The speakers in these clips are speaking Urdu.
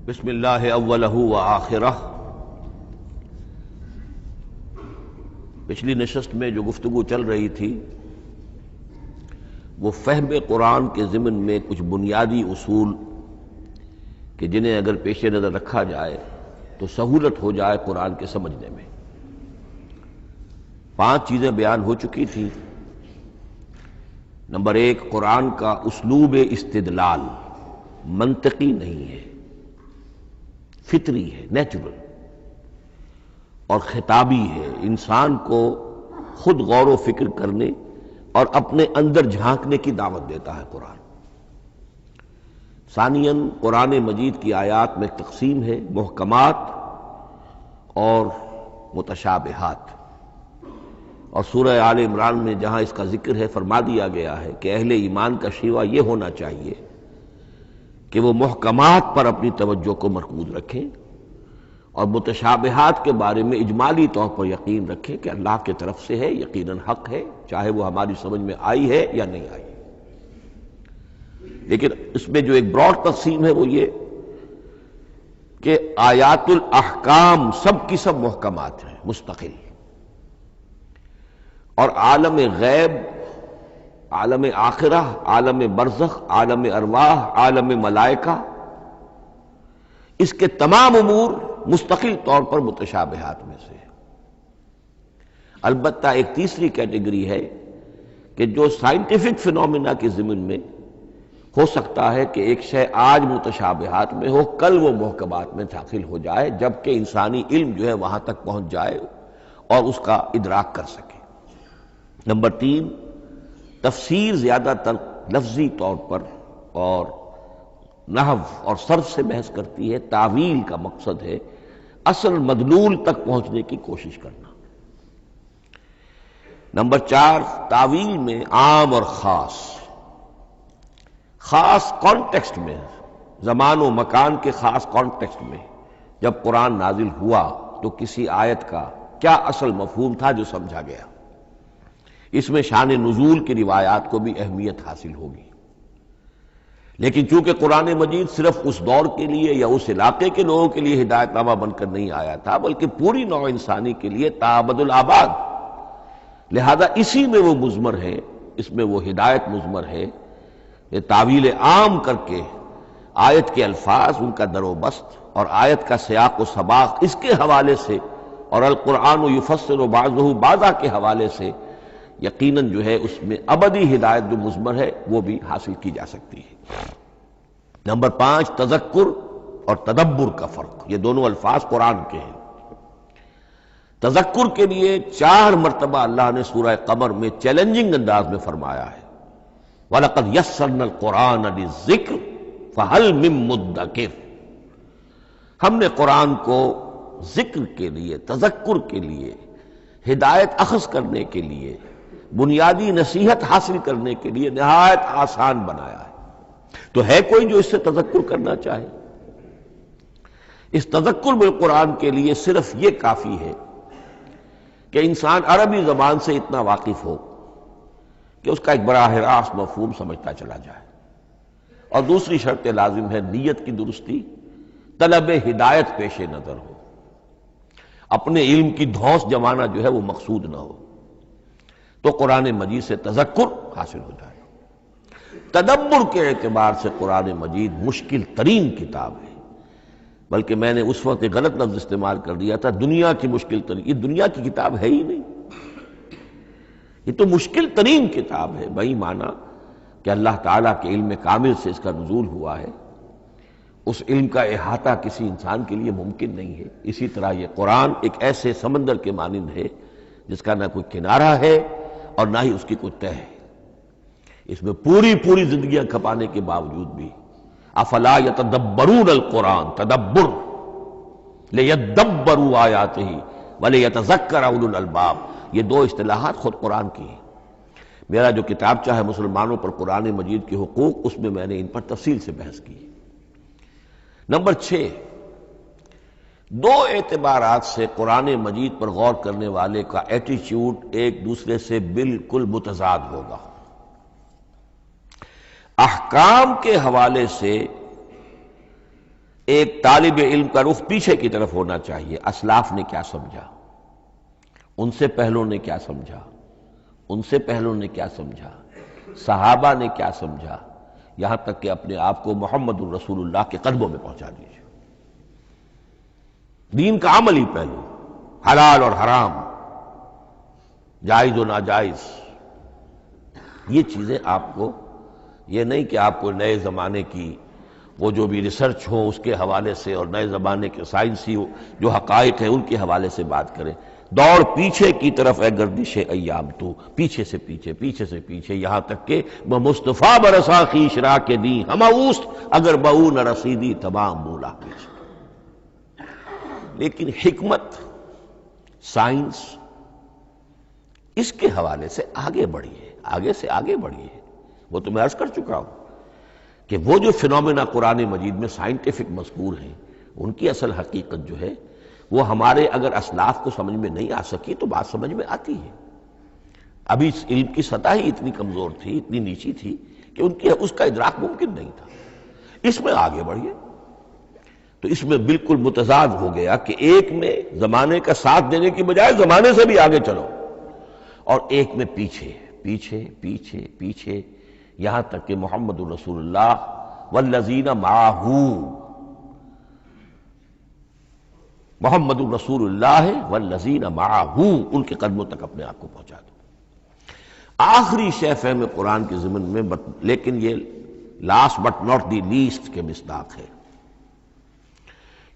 بسم اللہ اولہ و آخرہ۔ پچھلی نشست میں جو گفتگو چل رہی تھی وہ فہم قرآن کے ضمن میں کچھ بنیادی اصول کہ جنہیں اگر پیش نظر رکھا جائے تو سہولت ہو جائے قرآن کے سمجھنے میں۔ 5 چیزیں بیان ہو چکی تھیں۔ نمبر 1، قرآن کا اسلوب استدلال منطقی نہیں ہے، فطری ہے، نیچرل اور خطابی ہے، انسان کو خود غور و فکر کرنے اور اپنے اندر جھانکنے کی دعوت دیتا ہے قرآن۔ ثانیاً، قرآن مجید کی آیات میں تقسیم ہے محکمات اور متشابہات، اور سورہ آل عمران میں جہاں اس کا ذکر ہے فرما دیا گیا ہے کہ اہل ایمان کا شیوہ یہ ہونا چاہیے کہ وہ محکمات پر اپنی توجہ کو مرکوز رکھیں اور متشابہات کے بارے میں اجمالی طور پر یقین رکھیں کہ اللہ کی طرف سے ہے، یقیناً حق ہے، چاہے وہ ہماری سمجھ میں آئی ہے یا نہیں آئی۔ لیکن اس میں جو ایک براڈ تقسیم ہے وہ یہ کہ آیات الاحکام سب کی سب محکمات ہیں مستقل، اور عالم غیب، عالم آخرہ، عالم برزخ، عالم ارواح، عالم ملائکہ، اس کے تمام امور مستقل طور پر متشابہات میں سے۔ البتہ ایک تیسری کیٹیگری ہے کہ جو سائنٹیفک فینومینا کے ضمن میں ہو سکتا ہے کہ ایک شے آج متشابہات میں ہو، کل وہ محکمات میں داخل ہو جائے، جبکہ انسانی علم جو ہے وہاں تک پہنچ جائے اور اس کا ادراک کر سکے۔ نمبر 3، تفسیر زیادہ تر لفظی طور پر اور نحو اور صرف سے بحث کرتی ہے، تعویل کا مقصد ہے اصل مدلول تک پہنچنے کی کوشش کرنا۔ نمبر 4، تعویل میں عام اور خاص کانٹیکسٹ میں، زمان و مکان کے خاص کانٹیکسٹ میں جب قرآن نازل ہوا تو کسی آیت کا کیا اصل مفہوم تھا جو سمجھا گیا، اس میں شان نزول کی روایات کو بھی اہمیت حاصل ہوگی۔ لیکن چونکہ قرآن مجید صرف اس دور کے لیے یا اس علاقے کے لوگوں کے لیے ہدایت نامہ بن کر نہیں آیا تھا، بلکہ پوری نوع انسانی کے لیے تابد الآباد، لہذا اسی میں وہ مضمر ہے، اس میں وہ ہدایت مضمر ہے کہ تعویل عام کر کے آیت کے الفاظ، ان کا در و بست اور آیت کا سیاق و سباق اس کے حوالے سے، اور القرآن یفسر بعضہ بعضا کے حوالے سے یقیناً جو ہے اس میں ابدی ہدایت جو مضمر ہے وہ بھی حاصل کی جا سکتی ہے۔ نمبر 5، تذکر اور تدبر کا فرق، یہ دونوں الفاظ قرآن کے ہیں۔ تذکر کے لیے 4 مرتبہ اللہ نے سورہ قمر میں چیلنجنگ انداز میں فرمایا ہے وَلَقَدْ يَسَّرْنَا الْقُرْآنَ لِلذِّكْرِ فَهَلْ مِن مُّدَّكِرٍ، ہم نے قرآن کو ذکر کے لیے، تذکر کے لیے، ہدایت اخذ کرنے کے لیے، بنیادی نصیحت حاصل کرنے کے لیے نہایت آسان بنایا ہے۔ تو ہے کوئی جو اس سے تذکر کرنا چاہے؟ اس تذکر بالقرآن کے لیے صرف یہ کافی ہے کہ انسان عربی زبان سے اتنا واقف ہو کہ اس کا ایک براہ راست مفہوم سمجھتا چلا جائے، اور دوسری شرط لازم ہے نیت کی درستی، طلب ہدایت پیش نظر ہو، اپنے علم کی دھوس جمانا جو ہے وہ مقصود نہ ہو، تو قرآن مجید سے تذکر حاصل ہو جائے۔ تدبر کے اعتبار سے قرآن مجید مشکل ترین کتاب ہے، بلکہ میں نے اس وقت ایک غلط لفظ استعمال کر دیا تھا، دنیا کی مشکل ترین، یہ دنیا کی کتاب ہے ہی نہیں، یہ تو مشکل ترین کتاب ہے، بہی معنی کہ اللہ تعالیٰ کے علم کامل سے اس کا نزول ہوا ہے، اس علم کا احاطہ کسی انسان کے لیے ممکن نہیں ہے۔ اسی طرح یہ قرآن ایک ایسے سمندر کے مانند ہے جس کا نہ کوئی کنارہ ہے اور نہ ہی اس کی کوئی تہہ ہے، اس میں پوری زندگیاں کھپانے کے باوجود بھی افلا یتدبرون القرآن، تدبر، لیدبروا آیاتہ ولیتذکر اولو الالباب، یہ 2 اصطلاحات خود قرآن کی ہیں۔ میرا جو کتابچہ ہے مسلمانوں پر قرآن مجید کے حقوق، اس میں میں نے ان پر تفصیل سے بحث کی۔ نمبر 6، 2 اعتبارات سے قرآن مجید پر غور کرنے والے کا ایٹیچیوڈ ایک دوسرے سے بالکل متضاد ہوگا۔ احکام کے حوالے سے ایک طالب علم کا رخ پیچھے کی طرف ہونا چاہیے، اسلاف نے کیا سمجھا، ان سے پہلوں نے کیا سمجھا، ان سے پہلوں نے کیا سمجھا، صحابہ نے کیا سمجھا، یہاں تک کہ اپنے آپ کو محمد الرسول اللہ کے قدموں میں پہنچا دیجیے۔ دین کا عملی پہلو، حلال اور حرام، جائز و ناجائز، یہ چیزیں آپ کو، یہ نہیں کہ آپ کو نئے زمانے کی وہ جو بھی ریسرچ ہو اس کے حوالے سے اور نئے زمانے کے سائنسی جو حقائق ہیں ان کے حوالے سے بات کریں۔ دوڑ پیچھے کی طرف اے گردش ایام تو، پیچھے سے پیچھے، پیچھے سے پیچھے، یہاں تک کہ مصطفیٰ برسا خیش را کے دی ہم اوست اگر بہو نہ رسیدی تمام مولا پیچھے۔ لیکن حکمت، سائنس اس کے حوالے سے آگے بڑھی ہے، آگے سے آگے بڑھی ہے۔ وہ تو میں عرض کر چکا ہوں کہ وہ جو فینومینا قرآن مجید میں سائنٹیفک مذکور ہیں ان کی اصل حقیقت جو ہے وہ ہمارے اگر اسلاف کو سمجھ میں نہیں آ سکی تو بات سمجھ میں آتی ہے۔ ابھی اس علم کی سطح ہی اتنی کمزور تھی، اتنی نیچی تھی کہ ان کی اس کا ادراک ممکن نہیں تھا۔ اس میں آگے بڑھیے تو اس میں بالکل متضاد ہو گیا کہ ایک میں زمانے کا ساتھ دینے کی بجائے زمانے سے بھی آگے چلو، اور ایک میں پیچھے پیچھے پیچھے پیچھے، یہاں تک کہ محمد الرسول اللہ والذین معہ، محمد الرسول اللہ والذین معہ، ان کے قدموں تک اپنے آپ کو پہنچا دو۔ آخری شے فہم قرآن کے ضمن میں، لیکن یہ last but not the least کے مصداق ہے۔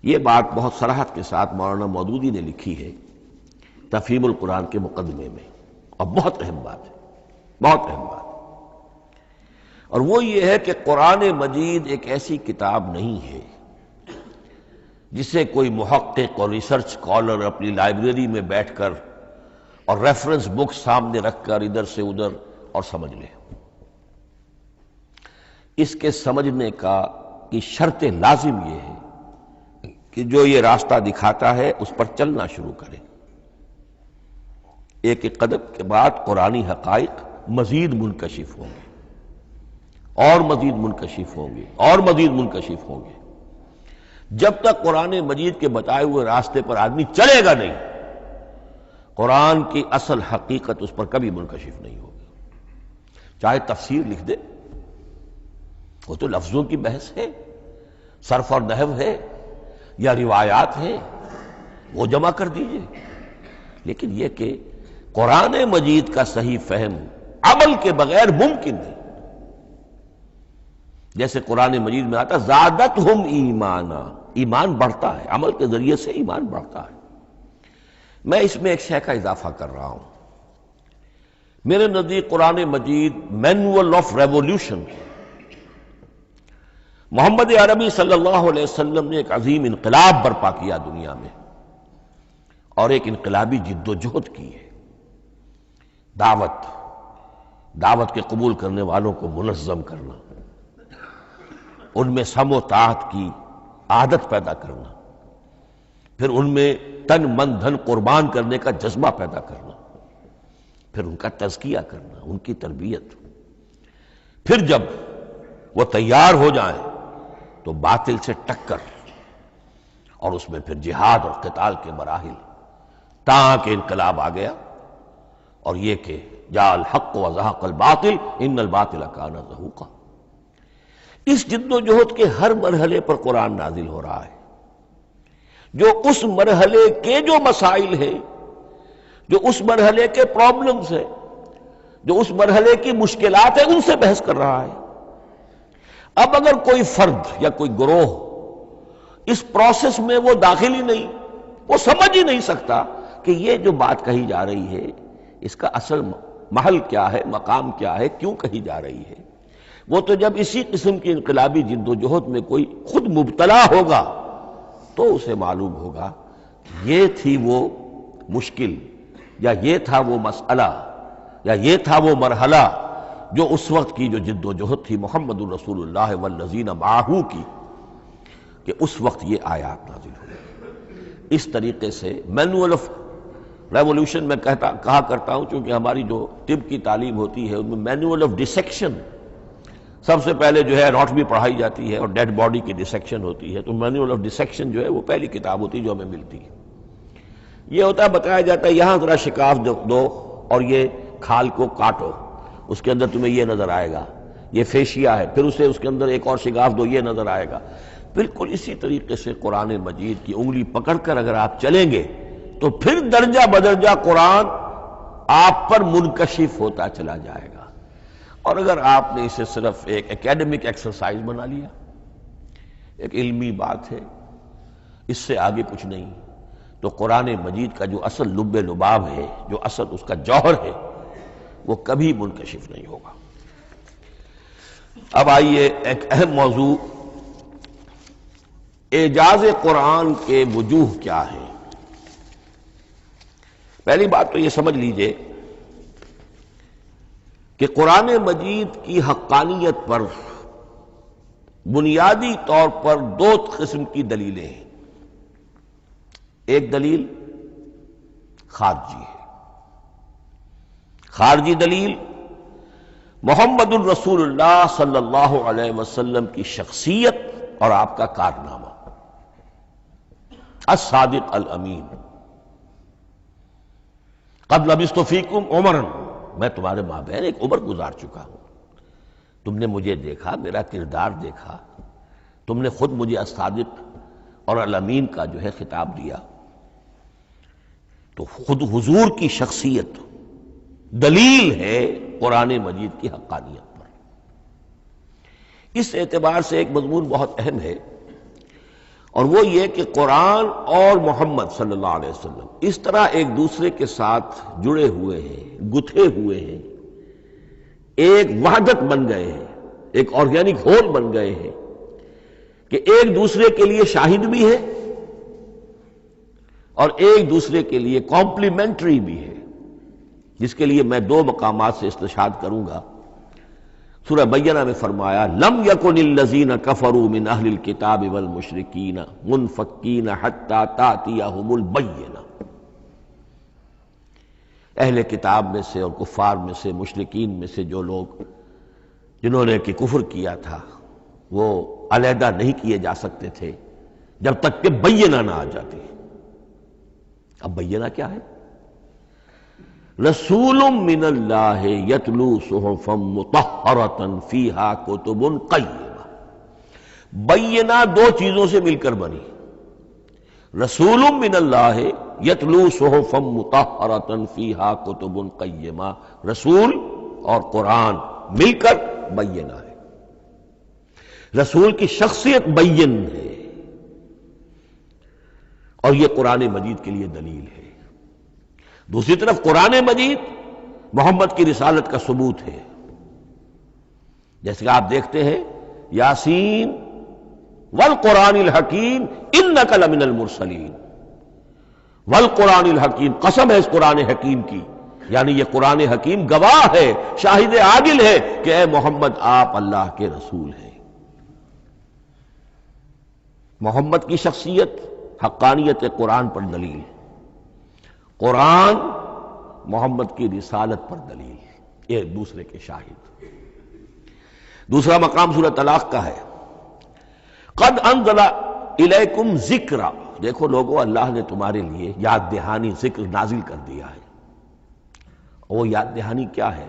یہ بات بہت صراحت کے ساتھ مولانا مودودی نے لکھی ہے تفہیم القرآن کے مقدمے میں، اور بہت اہم بات ہے، بہت اہم بات۔ اور وہ یہ ہے کہ قرآن مجید ایک ایسی کتاب نہیں ہے جسے کوئی محقق اور ریسرچ اسکالر اپنی لائبریری میں بیٹھ کر اور ریفرنس بک سامنے رکھ کر ادھر سے ادھر اور سمجھ لے۔ اس کے سمجھنے کی شرط لازم یہ ہے کہ جو یہ راستہ دکھاتا ہے اس پر چلنا شروع کرے۔ ایک ایک قدم کے بعد قرآنی حقائق مزید منکشف ہوں گے، اور مزید منکشف ہوں گے، اور مزید منکشف ہوں گے۔ جب تک قرآن مجید کے بتائے ہوئے راستے پر آدمی چلے گا نہیں، قرآن کی اصل حقیقت اس پر کبھی منکشف نہیں ہوگی۔ چاہے تفسیر لکھ دے، وہ تو لفظوں کی بحث ہے، صرف اور نحو ہے یا روایات ہیں، وہ جمع کر دیجئے۔ لیکن یہ کہ قرآن مجید کا صحیح فہم عمل کے بغیر ممکن نہیں۔ جیسے قرآن مجید میں آتا زادتہم ایمانا، ایمان بڑھتا ہے، عمل کے ذریعے سے ایمان بڑھتا ہے۔ میں اس میں ایک شے کا اضافہ کر رہا ہوں۔ میرے نزدیک قرآن مجید مینول آف ریولیوشن ہے۔ محمد عربی صلی اللہ علیہ وسلم نے ایک عظیم انقلاب برپا کیا دنیا میں، اور ایک انقلابی جد و جہد کی ہے۔ دعوت کے قبول کرنے والوں کو منظم کرنا، ان میں سم و طاعت کی عادت پیدا کرنا، پھر ان میں تن من دھن قربان کرنے کا جذبہ پیدا کرنا، پھر ان کا تزکیہ کرنا، ان کی تربیت، پھر جب وہ تیار ہو جائیں تو باطل سے ٹکر، اور اس میں پھر جہاد اور قتال کے مراحل، تاکہ انقلاب آ گیا، اور یہ کہ جاء الحق وزہق الباطل ان الباطل کان زہوقا۔ اس جد و جہد کے ہر مرحلے پر قرآن نازل ہو رہا ہے، جو اس مرحلے کے جو مسائل ہیں، جو اس مرحلے کے پرابلمز ہیں، جو اس مرحلے کی مشکلات ہیں، ان سے بحث کر رہا ہے۔ اب اگر کوئی فرد یا کوئی گروہ اس پروسیس میں وہ داخل ہی نہیں، وہ سمجھ ہی نہیں سکتا کہ یہ جو بات کہی جا رہی ہے اس کا اصل محل کیا ہے، مقام کیا ہے، کیوں کہی جا رہی ہے، وہ تو جب اسی قسم کی انقلابی جد و جہد میں کوئی خود مبتلا ہوگا تو اسے معلوم ہوگا کہ یہ تھی وہ مشکل، یا یہ تھا وہ مسئلہ، یا یہ تھا وہ مرحلہ جو اس وقت کی جو جد و جہد تھی محمد الرسول اللہ والذین معہ کی، کہ اس وقت یہ آیات نازل ہوئی۔ اس طریقے سے مینول آف ریولیوشن میں کہا کرتا ہوں، چونکہ ہماری جو طب کی تعلیم ہوتی ہے ان میں مینول آف ڈسیکشن، سب سے پہلے جو ہے اناٹمی پڑھائی جاتی ہے اور ڈیڈ باڈی کی ڈسیکشن ہوتی ہے، تو مینول آف ڈسیکشن جو ہے وہ پہلی کتاب ہوتی ہے جو ہمیں ملتی ہے۔ یہ ہوتا ہے، بتایا جاتا ہے یہاں ذرا شکاف دو اور یہ کھال کو کاٹو، اس کے اندر تمہیں یہ نظر آئے گا، یہ فیشیا ہے، پھر اسے اس کے اندر ایک اور شگاف دو، یہ نظر آئے گا۔ بالکل اسی طریقے سے قرآن مجید کی انگلی پکڑ کر اگر آپ چلیں گے تو پھر درجہ بدرجہ قرآن آپ پر منکشف ہوتا چلا جائے گا۔ اور اگر آپ نے اسے صرف ایک اکیڈمک ایکسرسائز بنا لیا، ایک علمی بات ہے، اس سے آگے کچھ نہیں، تو قرآن مجید کا جو اصل لب لباب ہے، جو اصل اس کا جوہر ہے، وہ کبھی منکشف نہیں ہوگا۔ اب آئیے ایک اہم موضوع، اعجاز قرآن کے وجوہ کیا ہیں۔ پہلی بات تو یہ سمجھ لیجئے کہ قرآن مجید کی حقانیت پر بنیادی طور پر دو قسم کی دلیلیں ہیں۔ ایک دلیل خارجی ہے، خارجی دلیل محمد الرسول اللہ صلی اللہ علیہ وسلم کی شخصیت اور آپ کا کارنامہ، الصادق الامین، قد لبثت فیکم عمرا، میں تمہارے مابین ایک عمر گزار چکا ہوں، تم نے مجھے دیکھا، میرا کردار دیکھا، تم نے خود مجھے الصادق اور الامین کا جو ہے خطاب دیا، تو خود حضور کی شخصیت دلیل ہے قرآن مجید کی حقانیت پر۔ اس اعتبار سے ایک مضمون بہت اہم ہے، اور وہ یہ کہ قرآن اور محمد صلی اللہ علیہ وسلم اس طرح ایک دوسرے کے ساتھ جڑے ہوئے ہیں، گتھے ہوئے ہیں، ایک وحدت بن گئے ہیں، ایک آرگینک ہول بن گئے ہیں کہ ایک دوسرے کے لیے شاہد بھی ہے اور ایک دوسرے کے لیے کمپلیمنٹری بھی ہے، جس کے لیے میں دو مقامات سے استشہاد کروں گا۔ سورہ بینہ میں فرمایا لم یکن الذین کفروا من اہل الکتاب والمشرکین منفکین حتی تأتیہم البینہ، اہل کتاب میں سے اور کفار میں سے، مشرکین میں سے جو لوگ جنہوں نے کہ کفر کیا تھا، وہ علیحدہ نہیں کیے جا سکتے تھے جب تک کہ بینہ نہ آ جاتی۔ اب بینہ کیا ہے؟ رسول من اللہ یتلو صحفا مطہرۃ فیہا کتب قیمہ، بینہ دو چیزوں سے مل کر بنی، رسول من اللہ یتلو صحفا مطہرۃ فیہا کتب قیمہ، رسول اور قرآن مل کر بینہ ہے، رسول کی شخصیت بین ہے، اور یہ قرآن مجید کے لیے دلیل ہے۔ دوسری طرف قرآن مجید محمد کی رسالت کا ثبوت ہے، جیسے کہ آپ دیکھتے ہیں یاسین والقرآن الحکیم انک لمن المرسلین، والقرآن الحکیم، قسم ہے اس قرآن حکیم کی، یعنی یہ قرآن حکیم گواہ ہے، شاہد عادل ہے کہ اے محمد آپ اللہ کے رسول ہیں۔ محمد کی شخصیت، حقانیت قرآن پر دلیل، قرآن محمد کی رسالت پر دلیل، ایک دوسرے کے شاہد۔ دوسرا مقام سورہ طلاق کا ہے، قد انزل الیکم ذکرا، دیکھو لوگو اللہ نے تمہارے لیے یاد دہانی ذکر نازل کر دیا ہے، وہ یاد دہانی کیا ہے؟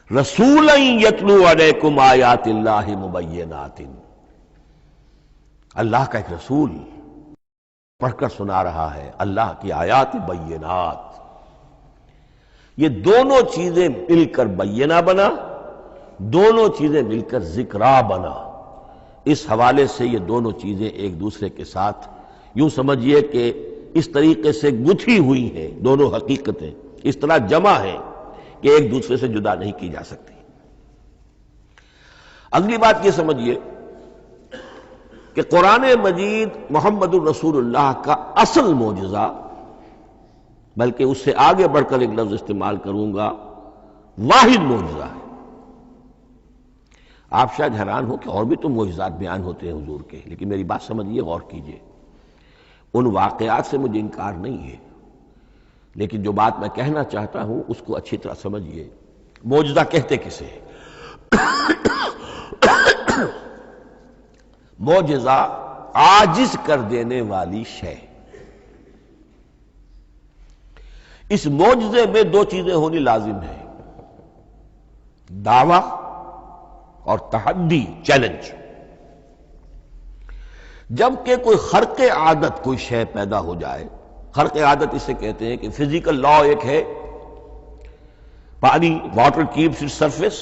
رسولا یتلو علیکم آیات اللہ مبینات، اللہ کا ایک رسول پڑھ کر سنا رہا ہے اللہ کی آیات بینات، یہ دونوں چیزیں مل کر بینہ بنا، دونوں چیزیں مل کر ذکرا بنا۔ اس حوالے سے یہ دونوں چیزیں ایک دوسرے کے ساتھ یوں سمجھیے کہ اس طریقے سے گتھی ہوئی ہیں، دونوں حقیقتیں اس طرح جمع ہیں کہ ایک دوسرے سے جدا نہیں کی جا سکتی۔ اگلی بات یہ سمجھیے کہ قرآن مجید محمد الرسول اللہ کا اصل معجزہ، بلکہ اس سے آگے بڑھ کر ایک لفظ استعمال کروں گا، واحد معجزہ ہے۔ آپ شاید حیران ہو کہ اور بھی تو معجزات بیان ہوتے ہیں حضور کے، لیکن میری بات سمجھیے، غور کیجئے، ان واقعات سے مجھے انکار نہیں ہے، لیکن جو بات میں کہنا چاہتا ہوں اس کو اچھی طرح سمجھیے۔ معجزہ کہتے کسے ہیں؟ معجزہ عاجز کر دینے والی شے. اس معجزے میں دو چیزیں ہونی لازم ہیں: دعویٰ اور تحدی، چیلنج. جب کہ کوئی خرق عادت کوئی شے پیدا ہو جائے، خرق عادت اسے کہتے ہیں کہ فزیکل لا ایک ہے، پانی، واٹر کیپس اٹس سرفیس،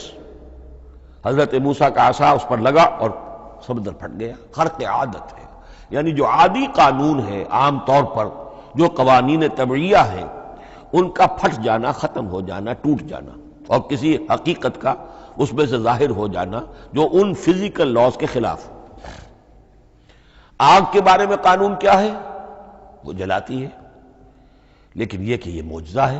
حضرت موسیٰ کا عصا اس پر لگا اور سمندر پھٹ گیا. خرق عادت ہے، یعنی جو عادی قانون ہے، عام طور پر جو قوانین طبعیہ ہیں ان کا پھٹ جانا، ختم ہو جانا، ٹوٹ جانا، اور کسی حقیقت کا اس میں سے ظاہر ہو جانا جو ان فزیکل لاز کے خلاف. آگ کے بارے میں قانون کیا ہے؟ وہ جلاتی ہے، لیکن یہ کہ یہ معجزہ ہے،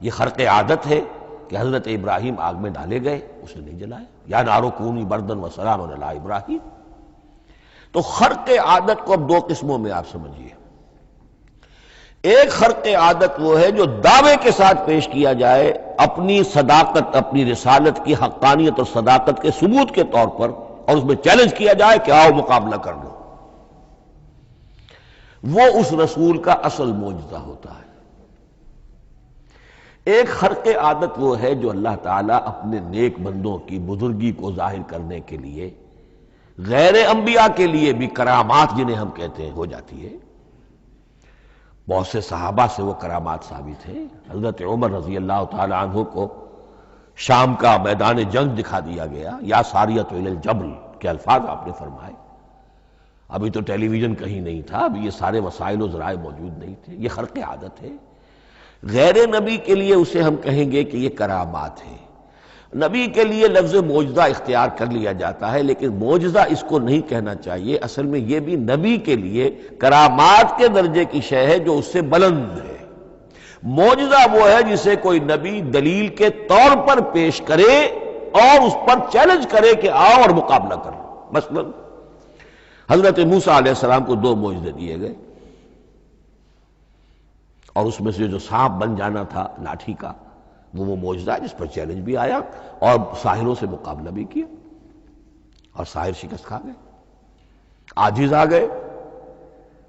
یہ خرق عادت ہے کہ حضرت ابراہیم آگ میں ڈالے گئے، اس نے نہیں جلایا. یا نارو کونی بردن و سلام علی ابراہیم. تو خرق عادت کو اب دو قسموں میں آپ سمجھیے. ایک خرق عادت وہ ہے جو دعوے کے ساتھ پیش کیا جائے اپنی صداقت، اپنی رسالت کی حقانیت اور صداقت کے ثبوت کے طور پر، اور اس میں چیلنج کیا جائے کہ آؤ مقابلہ کر لو. وہ اس رسول کا اصل معجزہ ہوتا ہے. ایک خرق عادت وہ ہے جو اللہ تعالیٰ اپنے نیک بندوں کی بزرگی کو ظاہر کرنے کے لیے، غیر انبیاء کے لیے بھی کرامات جنہیں ہم کہتے ہیں ہو جاتی ہے. بہت سے صحابہ سے وہ کرامات ثابت ہیں. حضرت عمر رضی اللہ تعالی عنہ کو شام کا میدان جنگ دکھا دیا گیا، یا ساریۃ الی الجبل کے الفاظ آپ نے فرمائے. ابھی تو ٹیلی ویژن کہیں نہیں تھا، ابھی یہ سارے وسائل و ذرائع موجود نہیں تھے. یہ خرق عادت ہے. غیر نبی کے لیے اسے ہم کہیں گے کہ یہ کرامات ہے. نبی کے لیے لفظ معجزہ اختیار کر لیا جاتا ہے، لیکن معجزہ اس کو نہیں کہنا چاہیے. اصل میں یہ بھی نبی کے لیے کرامات کے درجے کی شے ہے جو اس سے بلند ہے. معجزہ وہ ہے جسے کوئی نبی دلیل کے طور پر پیش کرے اور اس پر چیلنج کرے کہ آؤ اور مقابلہ کرو. مثلا حضرت موسیٰ علیہ السلام کو دو معجزے دیے گئے، اور اس میں سے جو سانپ بن جانا تھا لاٹھی کا، وہ معجزہ ہے جس پر چیلنج بھی آیا اور ساحروں سے مقابلہ بھی کیا، اور ساحر شکست کھا گئے، عاجز آ گئے.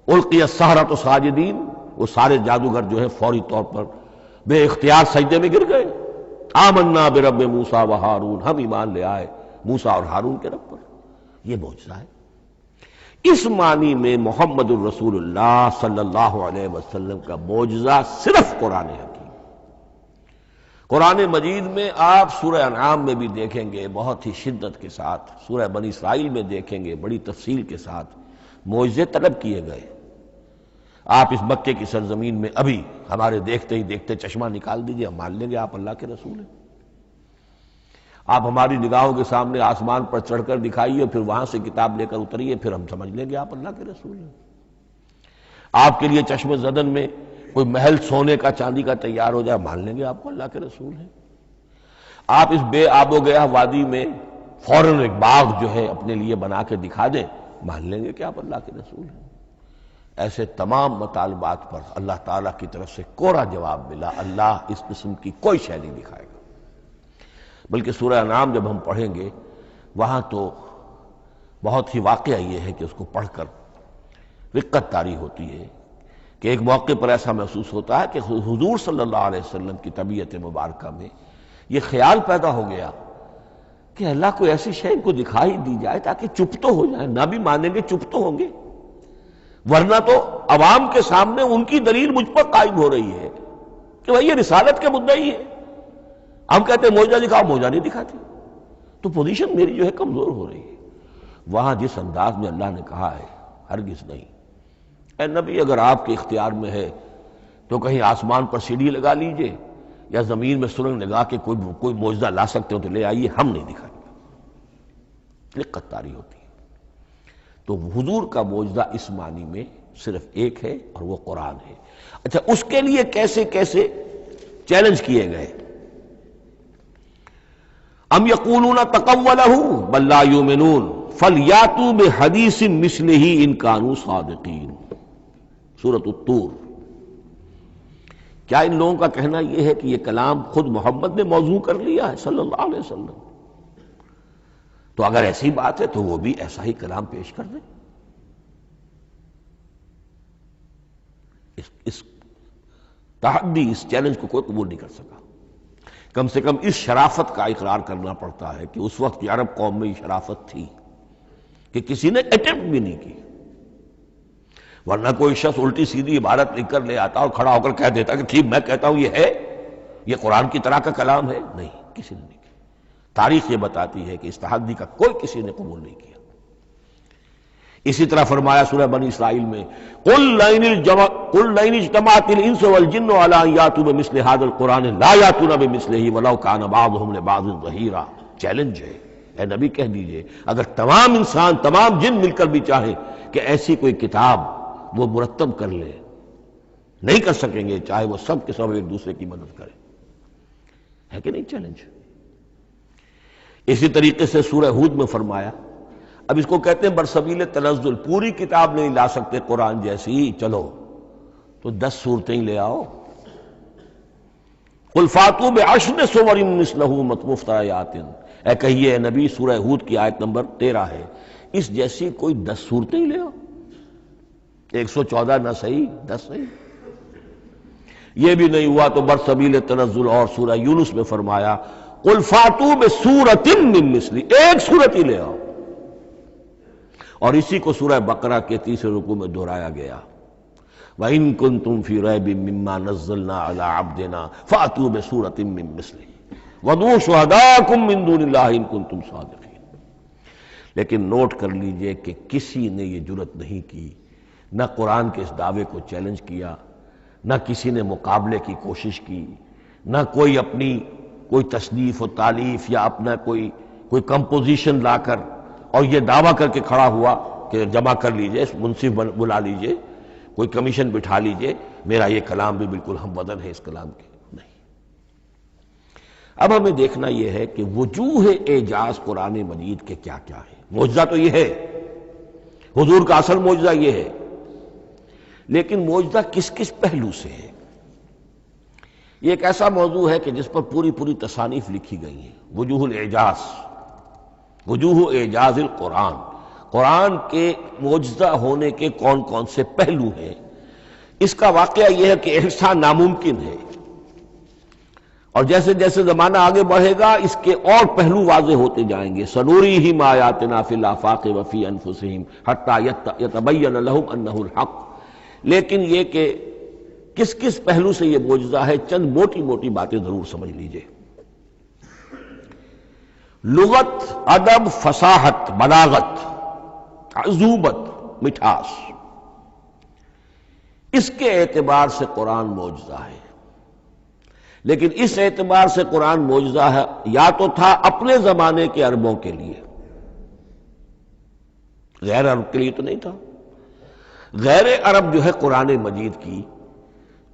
القی السحرۃ ساجدین، وہ سارے جادوگر جو ہے فوری طور پر بے اختیار سجدے میں گر گئے. آمنا برب موسیٰ و ہارون، ہم ایمان لے آئے موسیٰ اور ہارون کے رب پر. یہ معجزہ ہے. اس معنی میں محمد الرسول اللہ صلی اللہ علیہ وسلم کا معجزہ صرف قرآن حکیم. قرآن مجید میں آپ سورہ انعام میں بھی دیکھیں گے بہت ہی شدت کے ساتھ، سورہ بنی اسرائیل میں دیکھیں گے بڑی تفصیل کے ساتھ معجزے طلب کیے گئے. آپ اس مکے کی سرزمین میں ابھی ہمارے دیکھتے ہی دیکھتے چشمہ نکال دیجئے، ہم مان لیں گے آپ اللہ کے رسول ہیں. آپ ہماری نگاہوں کے سامنے آسمان پر چڑھ کر دکھائیے، پھر وہاں سے کتاب لے کر اتریے، پھر ہم سمجھ لیں گے آپ اللہ کے رسول ہیں. آپ کے لیے چشم زدن میں کوئی محل سونے کا چاندی کا تیار ہو جائے، مان لیں گے آپ کو اللہ کے رسول ہیں. آپ اس بے آب و گیا وادی میں فوراً ایک باغ جو ہے اپنے لیے بنا کے دکھا دیں، مان لیں گے کہ آپ اللہ کے رسول ہیں. ایسے تمام مطالبات پر اللہ تعالیٰ کی طرف سے کوڑا جواب ملا، اللہ اس قسم کی کوئی شے نہیں دکھائے گا. بلکہ سورہ انعام جب ہم پڑھیں گے وہاں تو بہت ہی واقعہ یہ ہے کہ اس کو پڑھ کر رقت طاری ہوتی ہے کہ ایک موقع پر ایسا محسوس ہوتا ہے کہ حضور صلی اللہ علیہ وسلم کی طبیعت مبارکہ میں یہ خیال پیدا ہو گیا کہ اللہ کو ایسی شے ان کو دکھائی دی جائے تاکہ چپ تو ہو جائے. نہ بھی مانیں گے چپ تو ہوں گے، ورنہ تو عوام کے سامنے ان کی دلیل مجھ پر قائم ہو رہی ہے کہ بھائی یہ رسالت کے مدعی ہے. ہم کہتے ہیں معجزہ دکھاؤ، معجزہ نہیں دکھاتے، تو پوزیشن میری جو ہے کمزور ہو رہی ہے. وہاں جس انداز میں اللہ نے کہا ہے، ہرگز نہیں. اے نبی اگر آپ کے اختیار میں ہے تو کہیں آسمان پر سیڑھی لگا لیجئے یا زمین میں سرنگ لگا کے کوئی معجزہ لا سکتے ہو تو لے آئیے، ہم نہیں دکھائیں گے. رقت طاری ہوتی ہے. تو حضور کا معجزہ اس معنی میں صرف ایک ہے اور وہ قرآن ہے. اچھا، اس کے لیے کیسے کیسے چیلنج کیے گئے؟ ام یقولون تقولہ بل لا یؤمنون فلیاتوا بحدیث مثلہ ان کانوا صادقین. سورۃ الطور. کیا ان لوگوں کا کہنا یہ ہے کہ یہ کلام خود محمد نے موضوع کر لیا ہے صلی اللہ علیہ وسلم؟ تو اگر ایسی بات ہے تو وہ بھی ایسا ہی کلام پیش کر دیں. اس تحدی، اس چیلنج کو کوئی قبول نہیں کر سکا. کم سے کم اس شرافت کا اقرار کرنا پڑتا ہے کہ اس وقت کی عرب قوم میں یہ شرافت تھی کہ کسی نے اٹمپٹ بھی نہیں کی. ورنہ کوئی شخص الٹی سیدھی عبارت لکھ کر لے آتا اور کھڑا ہو کر کہہ دیتا کہ ٹھیک میں کہتا ہوں یہ ہے، یہ قرآن کی طرح کا کلام ہے. نہیں، کسی نے نہیں کیا. تاریخ یہ بتاتی ہے کہ اس تحدی کا کوئی کسی نے قبول نہیں کیا. اسی طرح فرمایا سورہ بنی اسرائیل میں قُلْ لَئِنِ اجْتَمَعَتِ الْإِنسُ وَالْجِنُّ عَلَىٰ أَن يَأْتُوا بِمِثْلِ هَٰذَا الْقُرْآنِ لَا يَأْتُونَ بِمِثْلِهِ وَلَوْ كَانَ بَعْضُهُمْ لِبَعْضٍ ظَهِيرًا. چیلنج ہے، اے نبی کہہ دیجئے اگر تمام انسان، تمام جن مل کر بھی چاہیں کہ ایسی کوئی کتاب وہ مرتب کر لے، نہیں کر سکیں گے، چاہے وہ سب کے سب ایک دوسرے کی مدد کریں. ہے کہ نہیں چیلنج؟ اسی طریقے سے سورہ ہود میں فرمایا، اب اس کو کہتے ہیں برسبیل تنزل، پوری کتاب نہیں لا سکتے قرآن جیسی، چلو تو 10 صورتیں ہی لے آؤ. قُلْ فَاتُوا بِعَشْرِ سُوَرٍ مِثْلَهُ مُفْتَرَيَاتٍ، اے کہیے اے نبی، سورہ ہود کی آیت نمبر 13 ہے، اس جیسی کوئی 10 صورتیں ہی لے آؤ. 114 نہ صحیح، 10 صحیح. یہ بھی نہیں ہوا تو برسبیل تنزل اور سورہ یونس میں فرمایا قُلْ فَاتُوا بِسُورَةٍ مِّن مِثْلِهِ، ایک سورت ہی لے آؤ. اور اسی کو سورہ بقرہ کے 30 رکوع میں دہرایا گیا، وَإِن كُنتُمْ فِي رَيْبٍ مِّمَّا نَزَّلْنَا عَلَىٰ عَبْدِنَا فَأْتُوا بِسُورَةٍ مِّن مِّثْلِهِ وَادْعُوا شُهَدَاءَكُم مِّن دُونِ اللَّهِ إِن كُنتُمْ صَادِقِينَ. لیکن نوٹ کر لیجئے کہ کسی نے یہ جرأت نہیں کی، نہ قرآن کے اس دعوے کو چیلنج کیا، نہ کسی نے مقابلے کی کوشش کی، نہ کوئی اپنی کوئی تصنیف و تالیف یا اپنا کوئی کمپوزیشن لا کر اور یہ دعویٰ کر کے کھڑا ہوا کہ جمع کر لیجئے، منصف بلا لیجئے، کوئی کمیشن بٹھا لیجئے، میرا یہ کلام بھی بالکل ہم وزن ہے اس کلام کے. نہیں. اب ہمیں دیکھنا یہ ہے کہ وجوہ اعجاز قرآن مجید کے کیا کیا ہے. معجزہ تو یہ ہے، حضور کا اصل معجزہ یہ ہے، لیکن معجزہ کس کس پہلو سے ہے؟ یہ ایک ایسا موضوع ہے کہ جس پر پوری تصانیف لکھی گئی ہیں. وجوہ الاعجاز، وجوہ اعجاز القرآن، قرآن کے معجزہ ہونے کے کون کون سے پہلو ہیں. اس کا واقعہ یہ ہے کہ احسان ناممکن ہے، اور جیسے جیسے زمانہ آگے بڑھے گا اس کے اور پہلو واضح ہوتے جائیں گے. سنوریہم آیاتنا فی الآفاق وفی انفسہم حتی یتبین لہم انہ الحق. لیکن یہ کہ کس کس پہلو سے یہ معجزہ ہے، چند موٹی موٹی باتیں ضرور سمجھ لیجئے. لغت، ادب، فصاحت، بلاغت، عذوبت، مٹھاس، اس کے اعتبار سے قرآن معجزہ ہے. لیکن اس اعتبار سے قرآن معجزہ ہے یا تو تھا اپنے زمانے کے عربوں کے لیے، غیر عرب کے لیے تو نہیں تھا. غیر عرب جو ہے قرآن مجید کی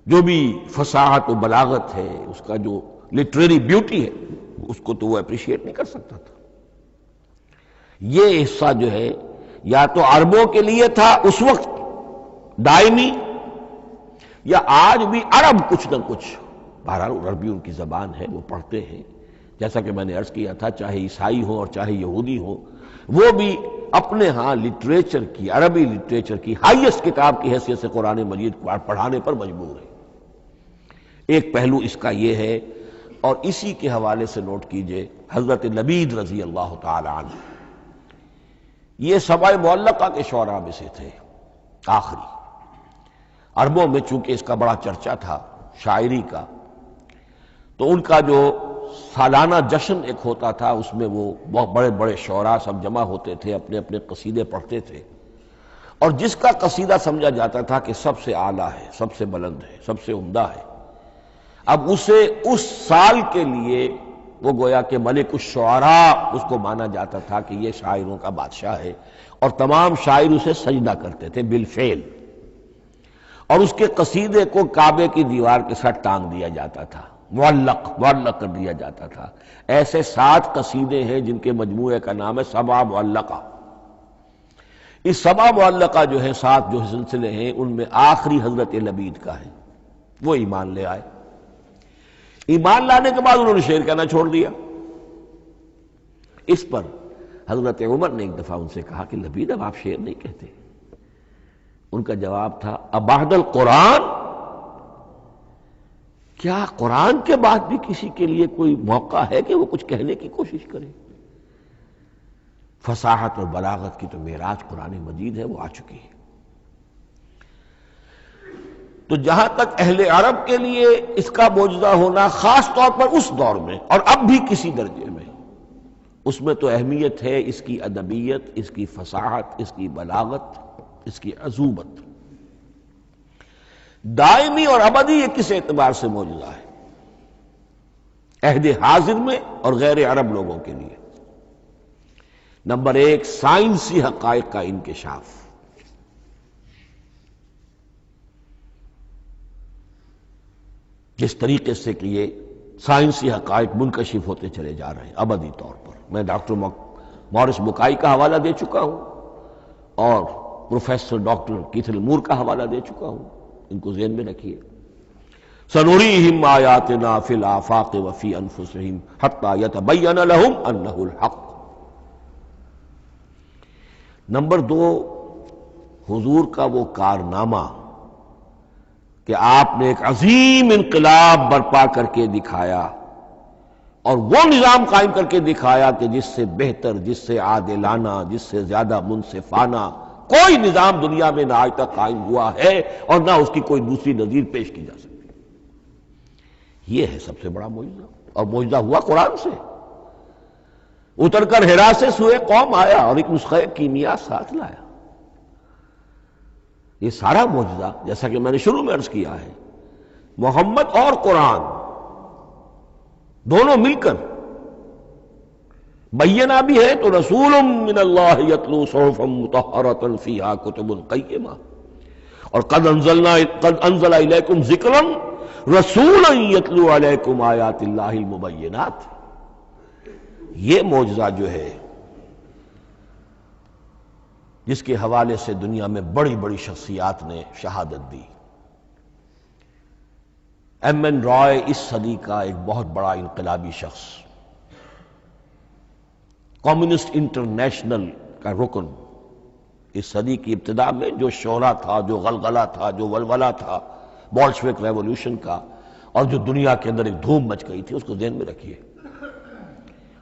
جو بھی فصاحت و بلاغت ہے، اس کا جو لٹریری بیوٹی ہے، اس کو تو وہ اپریشیٹ نہیں کر سکتا تھا. یہ حصہ جو ہے یا تو عربوں کے لیے تھا اس وقت دائمی، یا آج بھی عرب کچھ نہ کچھ، بہرحال عربی ان کی زبان ہے، وہ پڑھتے ہیں. جیسا کہ میں نے عرض کیا تھا، چاہے عیسائی ہو اور چاہے یہودی ہو، وہ بھی اپنے ہاں لٹریچر کی، عربی لٹریچر کی ہائیسٹ کتاب کی حیثیت سے قرآن مجید کو پڑھانے پر مجبور ہے. ایک پہلو اس کا یہ ہے. اور اسی کے حوالے سے نوٹ کیجئے حضرت لبید رضی اللہ تعالی عنہ، یہ سبع معلقہ کے شعراء میں سے تھے آخری. عربوں میں چونکہ اس کا بڑا چرچا تھا شاعری کا، تو ان کا جو سالانہ جشن ایک ہوتا تھا، اس میں وہ بہت بڑے بڑے شعراء سب جمع ہوتے تھے، اپنے اپنے قصیدے پڑھتے تھے، اور جس کا قصیدہ سمجھا جاتا تھا کہ سب سے اعلیٰ ہے، سب سے بلند ہے، سب سے عمدہ ہے، اب اسے اس سال کے لیے وہ گویا کہ ملک الشعراء اس کو مانا جاتا تھا کہ یہ شاعروں کا بادشاہ ہے، اور تمام شاعر اسے سجدہ کرتے تھے بالفعل، اور اس کے قصیدے کو کعبے کی دیوار کے ساتھ ٹانگ دیا جاتا تھا، معلق کر دیا جاتا تھا. ایسے 7 قصیدے ہیں جن کے مجموعے کا نام ہے سبع معلقہ. اس سبع معلقہ جو ہے 7 جو سلسلے ہیں، ان میں آخری حضرت لبید کا ہے. وہ ایمان لے آئے. ایمان لانے کے بعد انہوں نے شعر کہنا چھوڑ دیا. اس پر حضرت عمر نے ایک دفعہ ان سے کہا کہ لبید اب آپ شعر نہیں کہتے. ان کا جواب تھا ابعد القرآن، کیا قرآن کے بعد بھی کسی کے لیے کوئی موقع ہے کہ وہ کچھ کہنے کی کوشش کرے؟ فصاحت اور بلاغت کی تو معراج قرآن مجید ہے، وہ آ چکی ہے. تو جہاں تک اہل عرب کے لیے اس کا معجزہ ہونا خاص طور پر اس دور میں اور اب بھی کسی درجے میں، اس میں تو اہمیت ہے اس کی ادبیت، اس کی فصاحت، اس کی بلاغت، اس کی عذوبت. دائمی اور ابدی یہ کس اعتبار سے معجزہ ہے؟ عہد حاضر میں اور غیر عرب لوگوں کے لیے. نمبر ایک، سائنسی حقائق کا انکشاف. جس طریقے سے کہ یہ سائنسی حقائق منکشف ہوتے چلے جا رہے ہیں ابدی طور پر. میں ڈاکٹر مورس بکائی کا حوالہ دے چکا ہوں اور پروفیسر ڈاکٹر کیتھل مور کا حوالہ دے چکا ہوں، ان کو ذہن میں رکھیے. سنریہم آیاتنا فی الآفاق وفی انفسہم حتی یتبین لہم انہ الحق. نمبر دو، حضور کا وہ کارنامہ کہ آپ نے ایک عظیم انقلاب برپا کر کے دکھایا اور وہ نظام قائم کر کے دکھایا کہ جس سے بہتر، جس سے عادلانہ، جس سے زیادہ منصفانہ کوئی نظام دنیا میں نہ آج تک قائم ہوا ہے اور نہ اس کی کوئی دوسری نظیر پیش کی جا سکتی. یہ ہے سب سے بڑا معجزہ، اور معجزہ ہوا قرآن سے. اتر کر حرا سے سوئے قوم آیا اور ایک نسخہ کیمیا ساتھ لایا. یہ سارا معجزہ، جیسا کہ میں نے شروع میں عرض کیا ہے، محمد اور قرآن دونوں مل کر بینہ بھی ہے تو رسول من اللہ یتلو صحفا مطہرۃ فیہا کتب قیمہ، اور قد انزل الیکم ذکرا رسولا یتلو علیکم آیات اللہ المبینات. یہ معجزہ جو ہے جس کے حوالے سے دنیا میں بڑی بڑی شخصیات نے شہادت دی. ایم این رائے اس صدی کا ایک بہت بڑا انقلابی شخص، کمیونسٹ انٹرنیشنل کا رکن. اس صدی کی ابتدا میں جو شعلہ تھا، جو غلغلہ تھا، جو ولولہ تھا بولشوک ریولوشن کا، اور جو دنیا کے اندر ایک دھوم مچ گئی تھی، اس کو ذہن میں رکھیے.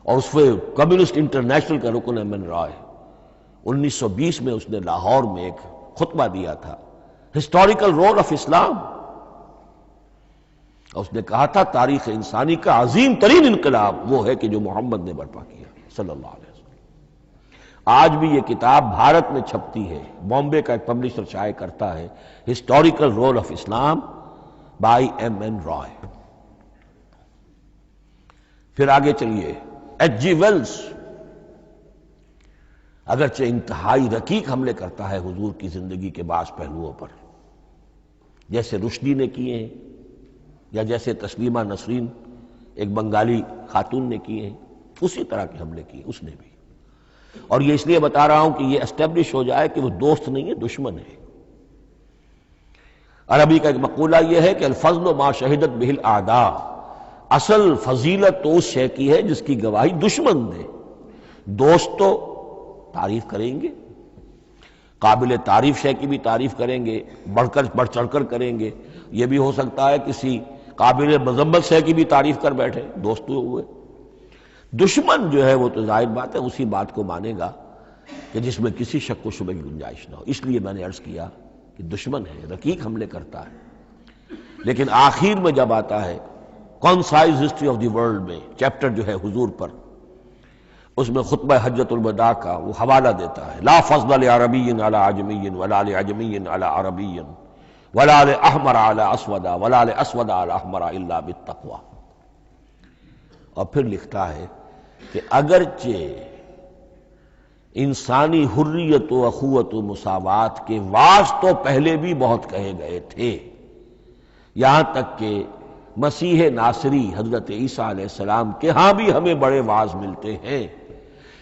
اور اس میں کمیونسٹ انٹرنیشنل کا رکن ایم این رائے 1920 میں اس نے لاہور میں ایک خطبہ دیا تھا، ہسٹوریکل رول آف اسلام. اور اس نے کہا تھا تاریخ انسانی کا عظیم ترین انقلاب وہ ہے کہ جو محمد نے برپا کیا صلی اللہ علیہ وسلم. آج بھی یہ کتاب بھارت میں چھپتی ہے، بامبے کا ایک پبلشر شائع کرتا ہے، historical role of Islam by M N Roy. پھر آگے چلیے، ایچ جی ویلز اگرچہ انتہائی رقیق حملے کرتا ہے حضور کی زندگی کے بعض پہلوؤں پر، جیسے رشدی نے کیے ہیں یا جیسے تسلیمہ نسرین ایک بنگالی خاتون نے کیے ہیں، اسی طرح کے حملے کیے اس نے بھی. اور یہ اس لیے بتا رہا ہوں کہ یہ اسٹیبلش ہو جائے کہ وہ دوست نہیں ہے، دشمن ہے. عربی کا ایک مقولہ یہ ہے کہ الفضل ما شہدت بہ الاعداء، اصل فضیلت تو اس شے کی ہے جس کی گواہی دشمن دے. دوست تو تعریف کریں گے، قابل تعریف شے کی بھی تعریف کریں گے، بڑھ چڑھ کر کریں گے. یہ بھی ہو سکتا ہے کسی قابل مذمت شے کی بھی تعریف کر بیٹھے، دوست تو ہوئے. دشمن جو ہے وہ تو ظاہر بات ہے اسی بات کو مانے گا کہ جس میں کسی شک و شبہ کی گنجائش نہ ہو. اس لیے میں نے عرض کیا کہ دشمن ہے، رقیق حملے کرتا ہے. لیکن آخر میں جب آتا ہے concise history of the world میں چیپٹر جو ہے حضور پر، اس میں خطبہ حجۃ الوداع کا وہ حوالہ دیتا ہے، لا فضل لعربی علی عجمی ولا لعجمی علی عربی ولا لاحمر علی اسود ولا لاسود علی احمر الا بالتقوی. اور پھر لکھتا ہے کہ اگرچہ انسانی حریت و اخوت و مساوات کے واز تو پہلے بھی بہت کہے گئے تھے، یہاں تک کہ مسیح ناصری حضرت عیسیٰ علیہ السلام کے ہاں بھی ہمیں بڑے واز ملتے ہیں،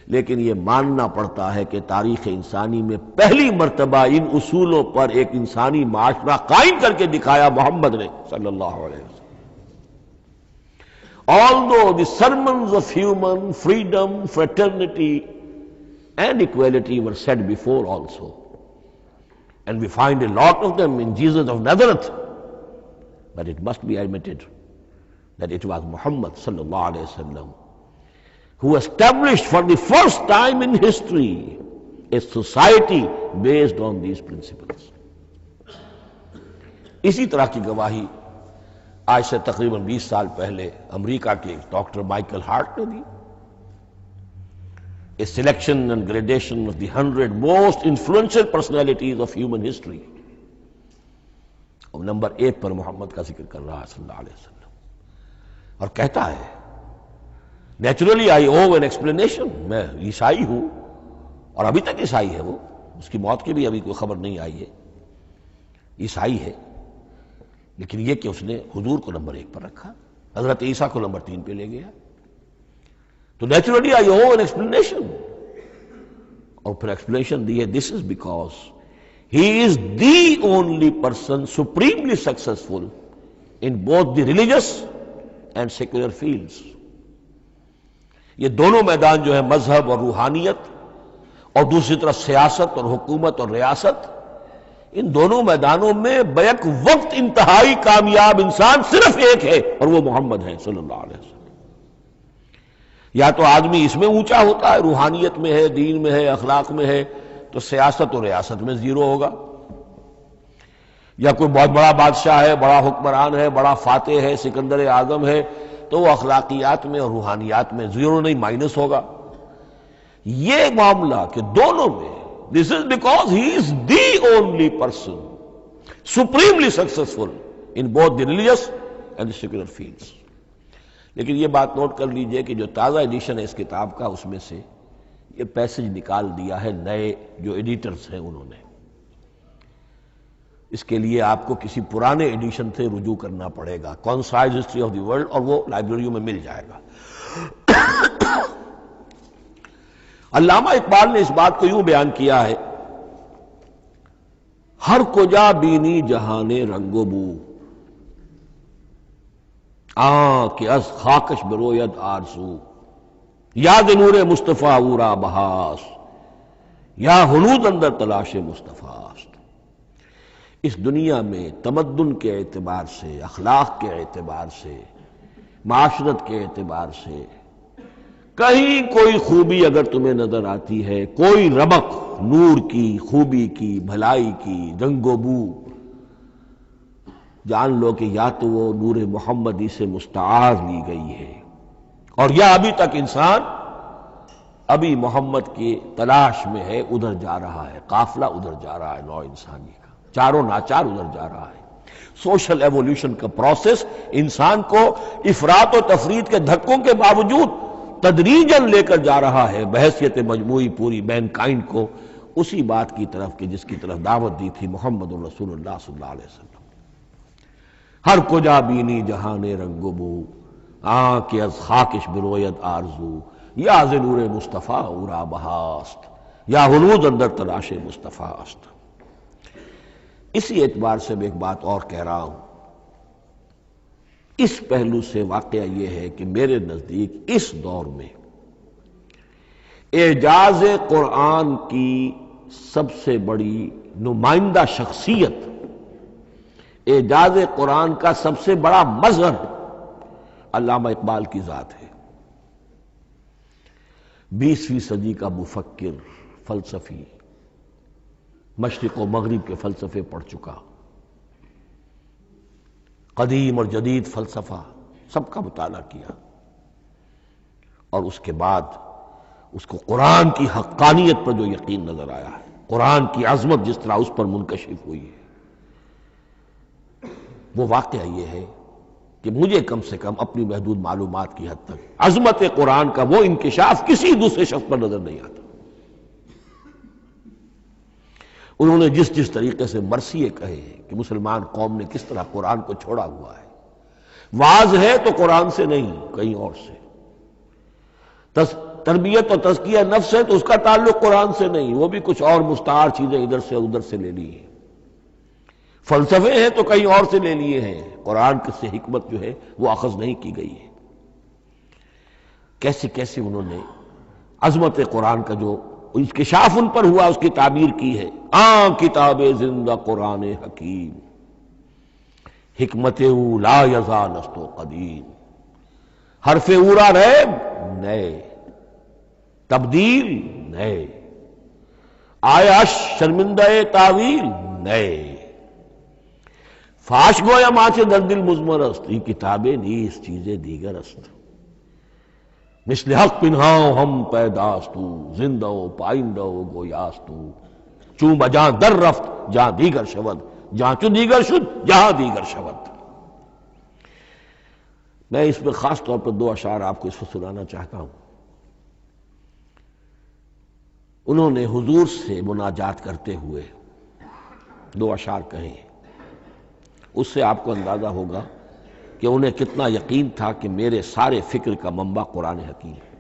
لیکن یہ ماننا پڑتا ہے کہ تاریخ انسانی میں پہلی مرتبہ ان اصولوں پر ایک انسانی معاشرہ قائم کر کے دکھایا محمد نے صلی اللہ علیہ وسلم. Although the sermons of human freedom, fraternity and equality were said before also. And we find a lot of them in Jesus of Nazareth. But it must be admitted that it was Muhammad sallallahu alaihi wasallam who established for the first time in history a society based on these principles. اسی طرح کی گواہی آج سے تقریباً 20 سال پہلے امریکہ کے ڈاکٹر مائیکل ہارٹ نے دی. A selection and gradation of the 100 most influential personalities of human history. اور نمبر 1 پر محمد کا ذکر کر رہا ہے صلی اللہ علیہ وسلم، اور کہتا ہے naturally I owe an explanation, میں عیسائی ہوں اور ابھی تک عیسائی ہے وہ، اس کی موت کی بھی ابھی کوئی خبر نہیں آئی ہے، عیسائی ہے، لیکن یہ کہ اس نے حضور کو نمبر 1 پر رکھا، حضرت عیسیٰ کو نمبر 3 پہ لے گیا. تو naturally I owe an explanation, اور پھر ایکسپلینیشن دی ہے this is because he is the only person supremely successful in both the religious and secular fields. یہ دونوں میدان جو ہے مذہب اور روحانیت اور دوسری طرف سیاست اور حکومت اور ریاست، ان دونوں میدانوں میں بیک وقت انتہائی کامیاب انسان صرف ایک ہے، اور وہ محمد ہے صلی اللہ علیہ وسلم. یا تو آدمی اس میں اونچا ہوتا ہے، روحانیت میں ہے، دین میں ہے، اخلاق میں ہے، تو سیاست اور ریاست میں زیرو ہوگا. یا کوئی بہت بڑا بادشاہ ہے، بڑا حکمران ہے، بڑا فاتح ہے، سکندر اعظم ہے، تو وہ اخلاقیات میں اور روحانیات میں زیرو نہیں، مائنس ہوگا. یہ معاملہ کہ دونوں میں this is because he is the only person supremely successful in both the religious and the secular fields. لیکن یہ بات نوٹ کر لیجئے کہ جو تازہ ایڈیشن ہے اس کتاب کا، اس میں سے یہ پیسج نکال دیا ہے نئے جو ایڈیٹرز ہیں انہوں نے. اس کے لیے آپ کو کسی پرانے ایڈیشن سے رجوع کرنا پڑے گا، concise history of the world, اور وہ لائبریریوں میں مل جائے گا. علامہ اقبال نے اس بات کو یوں بیان کیا ہے، ہر کجا بینی جہان رنگ و بو، کہ از خاکش بروید آرزو، یاد نور مصطفیٰ اورا بہاس، یا ہنود اندر تلاش مصطفیٰ است. اس دنیا میں تمدن کے اعتبار سے، اخلاق کے اعتبار سے، معاشرت کے اعتبار سے کہیں کوئی خوبی اگر تمہیں نظر آتی ہے، کوئی رمق نور کی، خوبی کی، بھلائی کی، رنگ و بو، جان لو کہ یا تو وہ نور محمدی سے مستعار لی گئی ہے، اور یا ابھی تک انسان ابھی محمد کی تلاش میں ہے، ادھر جا رہا ہے، قافلہ ادھر جا رہا ہے، نوع انسانی کا چاروں ناچار ادھر جا رہا ہے. سوشل ایوولوشن کا پروسیس انسان کو افراط و تفرید کے دھکوں کے باوجود تدریجاً لے کر جا رہا ہے بحیثیت مجموعی پوری مین کائنڈ کو اسی بات کی طرف کہ جس کی طرف دعوت دی تھی محمد رسول اللہ صلی اللہ علیہ وسلم. ہر کجا بینی جہان رنگ و بو، کہ از خاکش بروید آرزو، یا ز نور مصطفیٰ اورا بہاست، یا ہنود اندر تلاش مصطفیٰ است. اسی اعتبار سے میں ایک بات اور کہہ رہا ہوں، اس پہلو سے واقعہ یہ ہے کہ میرے نزدیک اس دور میں اعجاز قرآن کی سب سے بڑی نمائندہ شخصیت، اعجاز قرآن کا سب سے بڑا مظہر علامہ اقبال کی ذات ہے. 20ویں صدی کا مفکر، فلسفی، مشرق و مغرب کے فلسفے پڑھ چکا، قدیم اور جدید فلسفہ سب کا مطالعہ کیا، اور اس کے بعد اس کو قرآن کی حقانیت پر جو یقین نظر آیا ہے، قرآن کی عظمت جس طرح اس پر منکشف ہوئی ہے، وہ واقعہ یہ ہے کہ مجھے کم سے کم اپنی محدود معلومات کی حد تک عظمت قرآن کا وہ انکشاف کسی دوسرے شخص پر نظر نہیں آتا. انہوں نے جس جس طریقے سے مرثیے کہے ہیں کہ مسلمان قوم نے کس طرح قرآن کو چھوڑا ہوا ہے، واز ہے تو قرآن سے نہیں کہیں اور سے، تربیت اور تزکیہ نفس ہے تو اس کا تعلق قرآن سے نہیں، وہ بھی کچھ اور مستعار چیزیں ادھر سے ادھر سے لے لی ہیں، فلسفے ہیں تو کہیں اور سے لے لیے ہیں، قرآن سے حکمت جو ہے وہ اخذ نہیں کی گئی ہے. کیسے کیسے انہوں نے عظمت قرآن کا جو انکشاف ان پر ہوا، اس کی تعبیر کی ہے، کتاب زندہ قرآن حکیم، حکمت او لا یزال است و قدیم، حرف اورا ریب نئے، تبدیل نئے، آیا شرمندہ تعویل نئے، فاش گویا ماچے در دل مضمر است، یہ کتابیں نیز چیزیں دیگر است، مثل حق پنہاؤ ہم پیداستو، زندہ و پائندہ و گویاستو، چون بجاں در رفت جہاں دیگر شود، جہاں چو دیگر شد جہاں دیگر شود۔ میں اس میں خاص طور پر دو اشعار آپ کو اس وقت سنانا چاہتا ہوں۔ انہوں نے حضور سے مناجات کرتے ہوئے دو اشعار کہیں، اس سے آپ کو اندازہ ہوگا کہ انہیں کتنا یقین تھا کہ میرے سارے فکر کا منبع قرآن حکیم ہے۔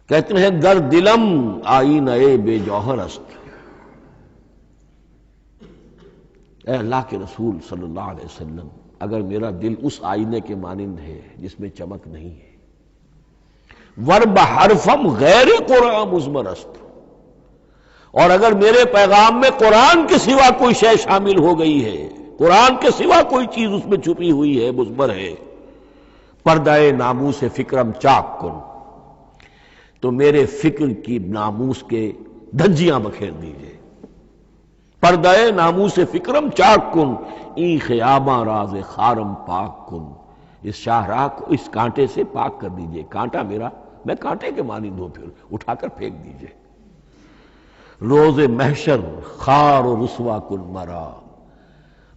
کہتے ہیں گر دلم آئینہ بے جوہر است، اے اللہ کے رسول صلی اللہ علیہ وسلم، اگر میرا دل اس آئینے کے مانند ہے جس میں چمک نہیں ہے، ورب حرفم غیر قرآن مضمر است، اور اگر میرے پیغام میں قرآن کے سوا کوئی شے شامل ہو گئی ہے، قرآن کے سوا کوئی چیز اس میں چھپی ہوئی ہے، مضمر ہے، پردہ ناموس فکرم چاک کن، تو میرے فکر کی ناموس کے دھجیاں بکھیر دیجئے، پردہ ناموس فکرم چاک کن، این خیاباں راز خارم پاک کن، اس شاہراہ کو اس کانٹے سے پاک کر دیجئے، کانٹا میرا، میں کانٹے کے مانند ہوں، پھر اٹھا کر پھینک دیجئے، روز محشر خار و رسوا کن مرا،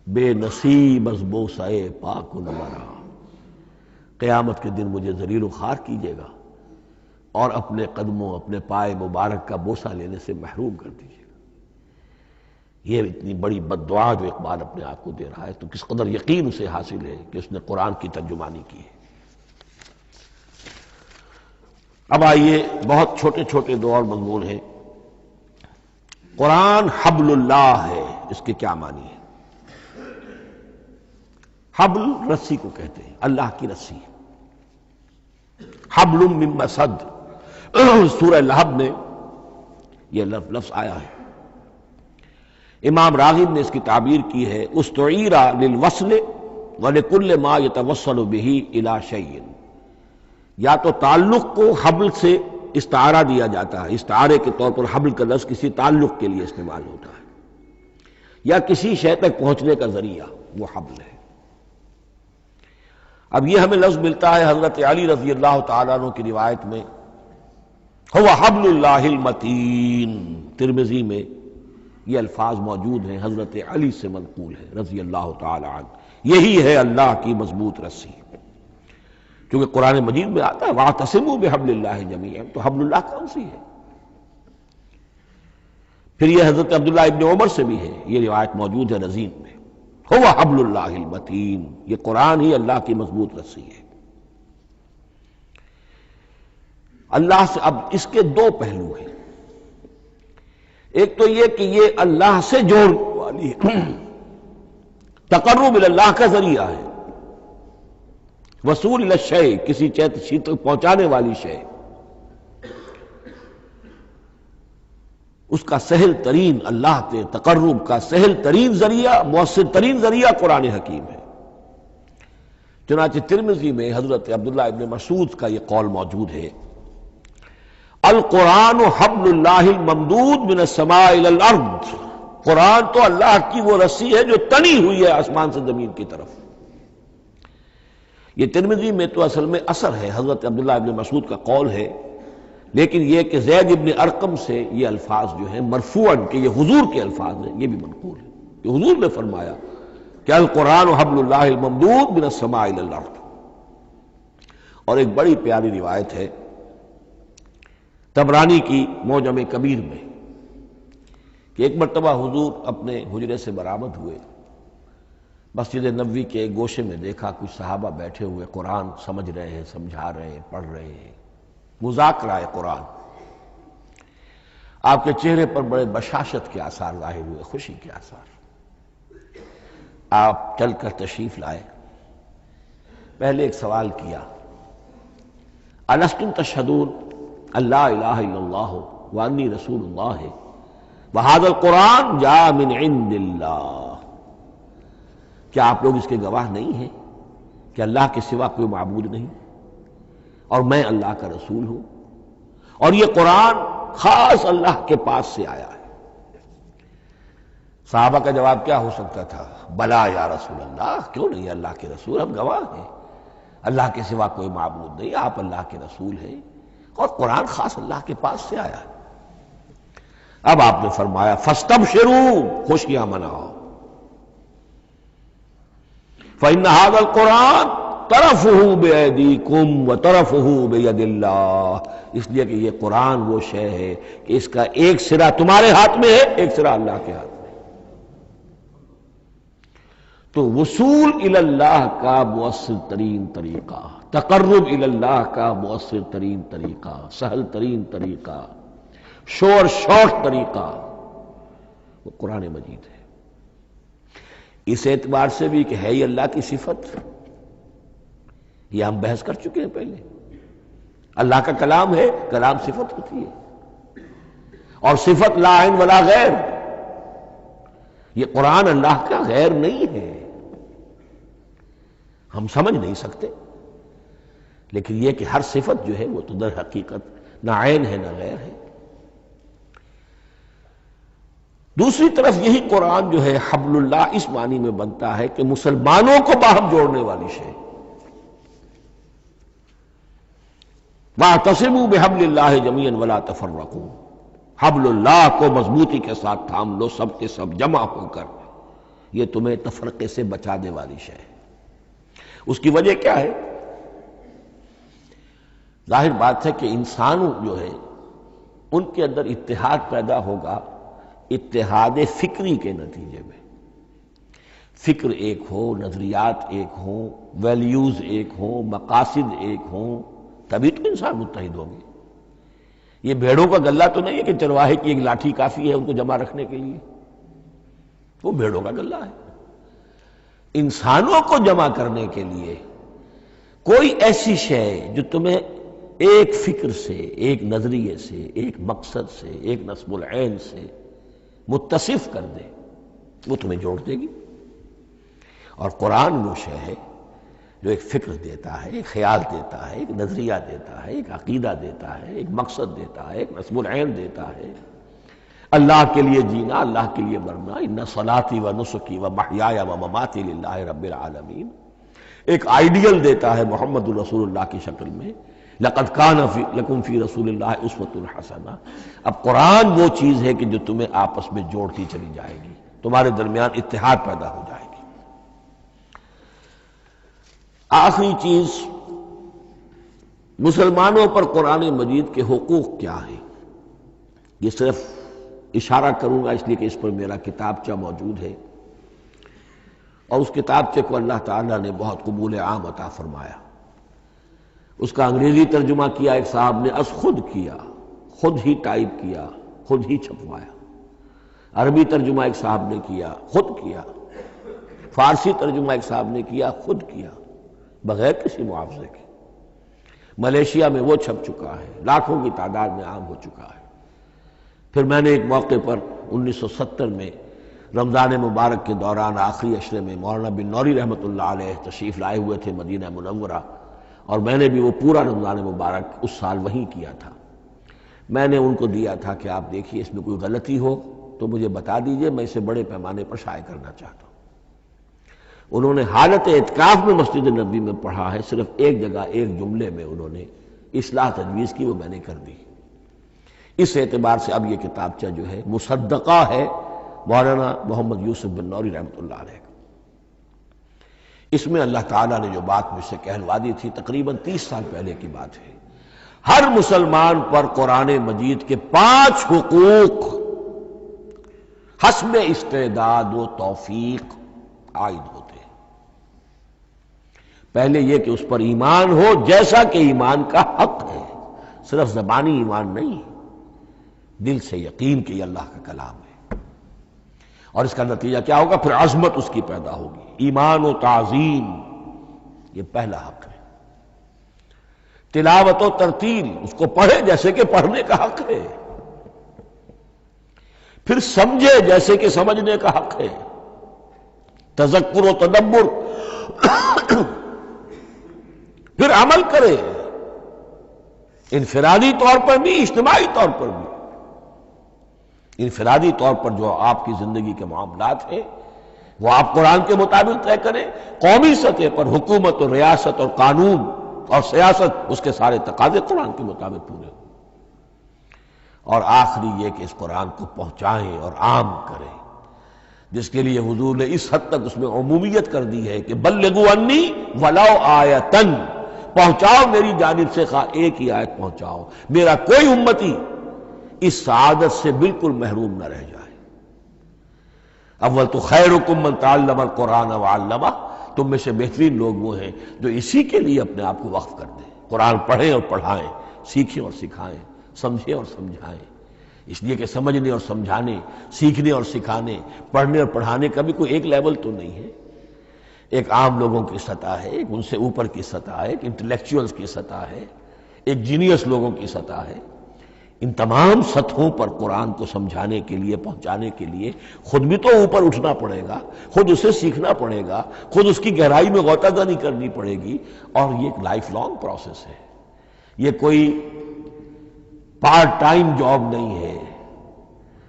بے نصیب از بوسہ پاک کن مرا، قیامت کے دن مجھے ذلیل و خوار کیجیے گا اور اپنے قدموں، اپنے پائے مبارک کا بوسہ لینے سے محروم کر دیجیے گا۔ یہ اتنی بڑی بد دعا جو اقبال اپنے آپ کو دے رہا ہے، تو کس قدر یقین اسے حاصل ہے کہ اس نے قرآن کی ترجمانی کی ہے۔ اب آئیے، بہت چھوٹے چھوٹے دو اور مضمون ہیں۔ قرآن حبل اللہ ہے، اس کے کیا معنی ہے؟ حبل رسی کو کہتے ہیں، اللہ کی رسی، حبل من مسد، سورہ لہب میں یہ لفظ آیا ہے۔ امام راغب نے اس کی تعبیر کی ہے، استعیر للوصل ولکل ما یتوصل به الی شیء، یا تو تعلق کو حبل سے استعارہ دیا جاتا ہے، استعارے کے طور پر حبل کا لفظ کسی تعلق کے لیے استعمال ہوتا ہے، یا کسی شے تک پہنچنے کا ذریعہ، وہ حبل ہے۔ اب یہ ہمیں لفظ ملتا ہے حضرت علی رضی اللہ تعالیٰ عنہ کی روایت میں، هو حبل اللہ المتین، ترمذی میں یہ الفاظ موجود ہیں، حضرت علی سے منقول ہے رضی اللہ تعالی عنہ، یہی ہے اللہ کی مضبوط رسی، کیونکہ قرآن مجید میں آتا ہے وَاعْتَصِمُوا بِحَبْلِ اللَّهِ جَمِيعًا، تو حبل اللہ کون سی ہے؟ پھر یہ حضرت عبداللہ ابن عمر سے بھی ہے، یہ روایت موجود ہے رزین میں، هو حبل اللہ المتین، یہ قرآن ہی اللہ کی مضبوط رسی ہے۔ اللہ سے اب اس کے دو پہلو ہیں، ایک تو یہ کہ یہ اللہ سے جوڑنے والی ہے، تقرب اللہ کا ذریعہ ہے، وصول الی الشیء، کسی چیز تک پہنچانے والی شے، اس کا سہل ترین، اللہ کے تقرب کا سہل ترین ذریعہ، مؤثر ترین ذریعہ قرآن حکیم ہے۔ چنانچہ ترمذی میں حضرت عبداللہ ابن مسعود کا یہ قول موجود ہے، القرآن حبل اللہ الممدود من السماء الی الارض، قرآن تو اللہ کی وہ رسی ہے جو تنی ہوئی ہے آسمان سے زمین کی طرف۔ یہ ترمذی میں تو اصل میں اثر ہے، حضرت عبداللہ ابن مسعود کا قول ہے، لیکن یہ کہ زید ابن ارقم سے یہ الفاظ جو ہیں مرفوعاً کہ یہ حضور کے الفاظ ہیں، یہ بھی منقول ہے کہ حضور نے فرمایا کہ القرآن حبل اللہ الممدود من السماء الی الارض۔ اور ایک بڑی پیاری روایت ہے طبرانی کی معجم کبیر میں کہ ایک مرتبہ حضور اپنے حجرے سے برآمد ہوئے، مسجد نبوی کے ایک گوشے میں دیکھا کچھ صحابہ بیٹھے ہوئے قرآن سمجھ رہے ہیں، سمجھا رہے ہیں، پڑھ رہے ہیں، مذاکرہ قرآن۔ آپ کے چہرے پر بڑے بشاشت کے آثار ظاہر ہوئے، خوشی کے آثار۔ آپ چل کر تشریف لائے، پہلے ایک سوال کیا، الستم تشہدون، اللہ الہ الا اللہ وانی رسول اللہ وہذا القرآن جاء من عند اللہ۔ کیا آپ لوگ اس کے گواہ نہیں ہیں کہ اللہ کے سوا کوئی معبود نہیں اور میں اللہ کا رسول ہوں، اور یہ قرآن خاص اللہ کے پاس سے آیا ہے؟ صحابہ کا جواب کیا ہو سکتا تھا؟ بلا یا رسول اللہ، کیوں نہیں اللہ کے رسول، ہم گواہ ہیں، اللہ کے سوا کوئی معبود نہیں، آپ اللہ کے رسول ہیں اور قرآن خاص اللہ کے پاس سے آیا ہے۔ اب آپ نے فرمایا فاستبشروا، خوشیاں مناؤ، فإن هذا القرآن طرفه بأيديكم وطرفه بيد اللہ، اس لیے کہ یہ قرآن وہ شے ہے کہ اس کا ایک سرا تمہارے ہاتھ میں ہے، ایک سرا اللہ کے ہاتھ میں۔ تو وصول الی اللہ کا مؤثر ترین طریقہ، تقرب الی اللہ کا مؤثر ترین طریقہ، سہل ترین طریقہ، شور شارٹ طریقہ وہ قرآن مجید ہے۔ اس اعتبار سے بھی کہ ہے ہی اللہ کی صفت، یہ ہم بحث کر چکے ہیں پہلے، اللہ کا کلام ہے، کلام صفت ہوتی ہے، اور صفت لا عین ولا غیر، یہ قرآن اللہ کا غیر نہیں ہے، ہم سمجھ نہیں سکتے، لیکن یہ کہ ہر صفت جو ہے وہ تو در حقیقت نہ عین ہے نہ غیر ہے۔ دوسری طرف یہی قرآن جو ہے حبل اللہ اس معنی میں بنتا ہے کہ مسلمانوں کو باہم جوڑنے والی شے، وَاعْتَصِمُوا بِحَبْلِ اللَّهِ جَمِيعًا وَلَا تَفَرَّقُوا، حبل اللہ کو مضبوطی کے ساتھ تھام لو، سب کے سب جمع ہو کر، یہ تمہیں تفرقے سے بچانے والی شے ہے۔ اس کی وجہ کیا ہے؟ ظاہر بات ہے کہ انسان جو ہے ان کے اندر اتحاد پیدا ہوگا اتحاد فکری کے نتیجے میں، فکر ایک ہو، نظریات ایک ہوں، ویلیوز ایک ہوں، مقاصد ایک ہوں، تبھی تو انسان متحد ہوگی۔ یہ بھیڑوں کا غلہ تو نہیں ہے کہ چرواہے کی ایک لاٹھی کافی ہے ان کو جمع رکھنے کے لیے، وہ بھیڑوں کا غلہ ہے۔ انسانوں کو جمع کرنے کے لیے کوئی ایسی شے جو تمہیں ایک فکر سے، ایک نظریے سے، ایک مقصد سے، ایک نصب العین سے متصف کر دے، وہ تمہیں جوڑ دے گی۔ اور قرآن وہ شے ہے جو ایک فکر دیتا ہے، ایک خیال دیتا ہے، ایک نظریہ دیتا ہے، ایک عقیدہ دیتا ہے، ایک مقصد دیتا ہے، ایک نصب العین دیتا ہے، اللہ کے لیے جینا، اللہ کے لیے مرنا، ان صلاتی و نسکی و محیای و مماتی للہ رب العالمین، ایک آئیڈیل دیتا ہے محمد الرسول اللہ کی شکل میں، لقد کان لکم فی رسول اللہ اسوۃ حسنہ۔ اب قرآن وہ چیز ہے کہ جو تمہیں آپس میں جوڑتی چلی جائے گی، تمہارے درمیان اتحاد پیدا ہو جائے گی۔ آخری چیز، مسلمانوں پر قرآن مجید کے حقوق کیا ہیں؟ یہ صرف اشارہ کروں گا اس لیے کہ اس پر میرا کتابچہ موجود ہے، اور اس کتابچے کو اللہ تعالیٰ نے بہت قبول عام عطا فرمایا۔ اس کا انگریزی ترجمہ کیا ایک صاحب نے، از خود کیا، خود ہی ٹائپ کیا، خود ہی چھپوایا۔ عربی ترجمہ ایک صاحب نے کیا، خود کیا۔ فارسی ترجمہ ایک صاحب نے کیا، خود کیا، بغیر کسی معاوضے کے۔ ملیشیا میں وہ چھپ چکا ہے، لاکھوں کی تعداد میں عام ہو چکا ہے۔ پھر میں نے ایک موقع پر 1970 میں رمضان مبارک کے دوران آخری عشرے میں مولانا بن نوری رحمۃ اللہ علیہ تشریف لائے ہوئے تھے مدینہ منورہ، اور میں نے بھی وہ پورا رمضان مبارک اس سال وہیں کیا تھا۔ میں نے ان کو دیا تھا کہ آپ دیکھیے اس میں کوئی غلطی ہو تو مجھے بتا دیجئے، میں اسے بڑے پیمانے پر شائع کرنا چاہتا ہوں۔ انہوں نے حالت اعتکاف میں مسجد نبی میں پڑھا ہے، صرف ایک جگہ ایک جملے میں انہوں نے اصلاح تجویز کی، وہ میں نے کر دی۔ اس اعتبار سے اب یہ کتابچہ جو ہے مصدقہ ہے مولانا محمد یوسف بن نوری رحمۃ اللہ علیہ کا۔ اس میں اللہ تعالیٰ نے جو بات مجھ سے کہلوا دی تھی، تقریباً 30 سال پہلے کی بات ہے، ہر مسلمان پر قرآن مجید کے 5 حقوق حسب استعداد و توفیق عائد ہوتے ہیں۔ پہلے یہ کہ اس پر ایمان ہو جیسا کہ ایمان کا حق ہے، صرف زبانی ایمان نہیں، دل سے یقین کہ یہ اللہ کا کلام ہے۔ اور اس کا نتیجہ کیا ہوگا؟ پھر عظمت اس کی پیدا ہوگی، ایمان و تعظیم، یہ پہلا حق ہے۔ تلاوت و ترتیل، اس کو پڑھے جیسے کہ پڑھنے کا حق ہے، پھر سمجھے جیسے کہ سمجھنے کا حق ہے، تذکر و تدبر، پھر عمل کرے، انفرادی طور پر بھی اجتماعی طور پر بھی۔ انفرادی طور پر جو آپ کی زندگی کے معاملات ہیں وہ آپ قرآن کے مطابق طے کریں، قومی سطح پر حکومت اور ریاست اور قانون اور سیاست اس کے سارے تقاضے قرآن کے مطابق پورے ہوں، اور آخری یہ کہ اس قرآن کو پہنچائیں اور عام کریں، جس کے لیے حضور نے اس حد تک اس میں عمومیت کر دی ہے کہ بلغوا انی ولو آیۃ، پہنچاؤ میری جانب سے خواہ ایک ہی آیت پہنچاؤ، میرا کوئی امتی اس سعادت سے بالکل محروم نہ رہ جائے۔ اول تو خیرکم من تعلم القرآن وعلمہ، تم میں سے بہترین لوگ وہ ہیں جو اسی کے لیے اپنے آپ کو وقف کر دیں، قرآن پڑھیں اور پڑھائیں، سیکھیں اور سکھائیں، سمجھیں اور سمجھائیں۔ اس لیے کہ سمجھنے اور سمجھانے، سیکھنے اور سکھانے، پڑھنے اور پڑھانے کا بھی کوئی ایک لیول تو نہیں ہے، ایک عام لوگوں کی سطح ہے، ایک ان سے اوپر کی سطح ہے، ایک انٹلیکچوئلز کی سطح ہے، ایک جینیس لوگوں کی سطح ہے۔ ان تمام سطحوں پر قرآن کو سمجھانے کے لیے، پہنچانے کے لیے خود بھی تو اوپر اٹھنا پڑے گا، خود اسے سیکھنا پڑے گا، خود اس کی گہرائی میں غوطہ زنی کرنی پڑے گی، اور یہ ایک لائف لانگ پروسیس ہے، یہ کوئی پارٹ ٹائم جاب نہیں ہے،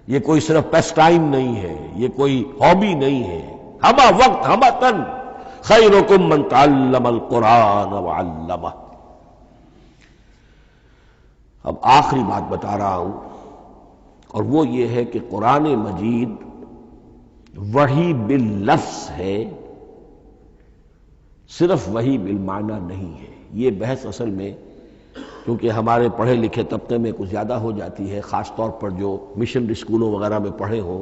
یہ کوئی صرف پیس ٹائم نہیں ہے، یہ کوئی ہابی نہیں ہے، ہمہ وقت ہمہ تن خیرکم من تعلم القرآن وعلمہ۔ اب آخری بات بتا رہا ہوں، اور وہ یہ ہے کہ قرآن مجید وحی باللفظ ہے، صرف وحی بالمعنی نہیں ہے۔ یہ بحث اصل میں کیونکہ ہمارے پڑھے لکھے طبقے میں کچھ زیادہ ہو جاتی ہے، خاص طور پر جو مشنری اسکولوں وغیرہ میں پڑھے ہوں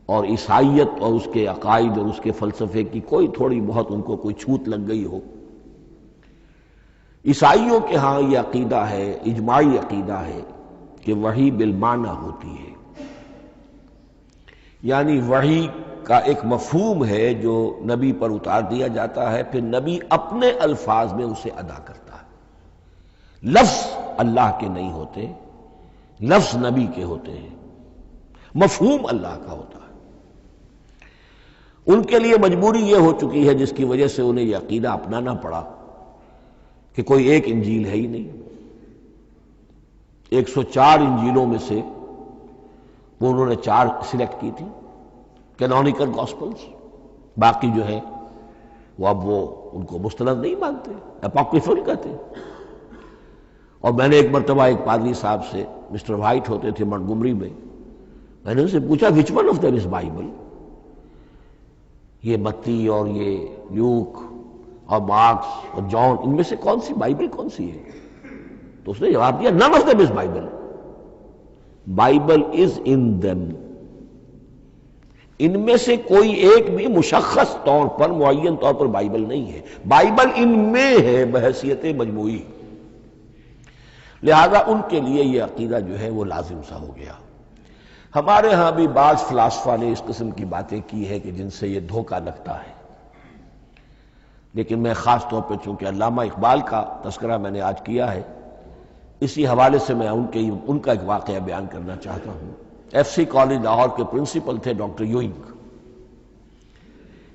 اور عیسائیت اور اس کے عقائد اور اس کے فلسفے کی کوئی تھوڑی بہت ان کو کوئی چھوت لگ گئی ہو۔ عیسائیوں کے ہاں یہ عقیدہ ہے، اجماعی عقیدہ ہے کہ وحی بالمعنی ہوتی ہے، یعنی وحی کا ایک مفہوم ہے جو نبی پر اتار دیا جاتا ہے، پھر نبی اپنے الفاظ میں اسے ادا کرتا ہے۔ لفظ اللہ کے نہیں ہوتے، لفظ نبی کے ہوتے ہیں، مفہوم اللہ کا ہوتا ہے۔ ان کے لیے مجبوری یہ ہو چکی ہے جس کی وجہ سے انہیں یہ عقیدہ اپنانا پڑا کہ کوئی ایک انجیل ہے ہی نہیں، 104 انجیلوں میں سے وہ انہوں نے 4 سلیکٹ کی تھی کینونیکل گاسپلز، باقی جو ہے وہ اب وہ ان کو مستند نہیں مانتے، اپوکریفل کہتے ہیں۔ اور میں نے ایک مرتبہ ایک پادری صاحب سے، مسٹر وائٹ ہوتے تھے منٹگمری میں نے ان سے پوچھا which one of them is Bible, یہ متی اور یہ لیوک اور مارکس اور جان، ان میں سے کون سی بائبل کون سی ہے؟ تو اس نے جواب دیا none of them is Bible. Bible is in them. ان میں سے کوئی ایک بھی مشخص طور پر، معین طور پر بائبل نہیں ہے، بائبل ان میں ہے بحیثیت مجموعی۔ لہذا ان کے لیے یہ عقیدہ جو ہے وہ لازم سا ہو گیا۔ ہمارے ہاں بھی بعض فلاسفہ نے اس قسم کی باتیں کی ہے کہ جن سے یہ دھوکہ لگتا ہے، لیکن میں خاص طور پہ چونکہ علامہ اقبال کا تذکرہ میں نے آج کیا ہے، اسی حوالے سے میں ان کا ایک واقعہ بیان کرنا چاہتا ہوں۔ ایف سی کالج لاہور کے پرنسپل تھے ڈاکٹر یوئنگ،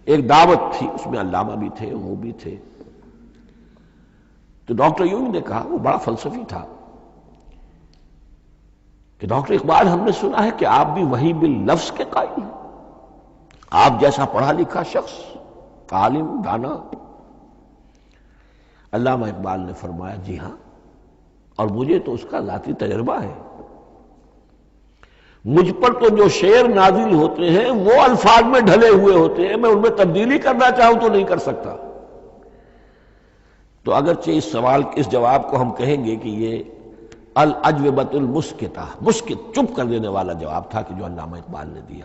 ایک دعوت تھی، اس میں علامہ بھی تھے، وہ بھی تھے۔ تو ڈاکٹر یوئنگ نے کہا، وہ بڑا فلسفی تھا، کہ ڈاکٹر اقبال ہم نے سنا ہے کہ آپ بھی وحی باللفظ کے قائل ہیں، آپ جیسا پڑھا لکھا شخص، عالم دانا۔ علامہ اقبال نے فرمایا جی ہاں، اور مجھے تو اس کا ذاتی تجربہ ہے، مجھ پر تو جو شعر نازل ہوتے ہیں وہ الفاظ میں ڈھلے ہوئے ہوتے ہیں، میں ان میں تبدیلی کرنا چاہوں تو نہیں کر سکتا۔ تو اگرچہ اس سوال، اس جواب کو ہم کہیں گے کہ یہ الاجوبۃ المسکتہ، مسکت، چپ کر دینے والا جواب تھا کہ جو علامہ اقبال نے دیا،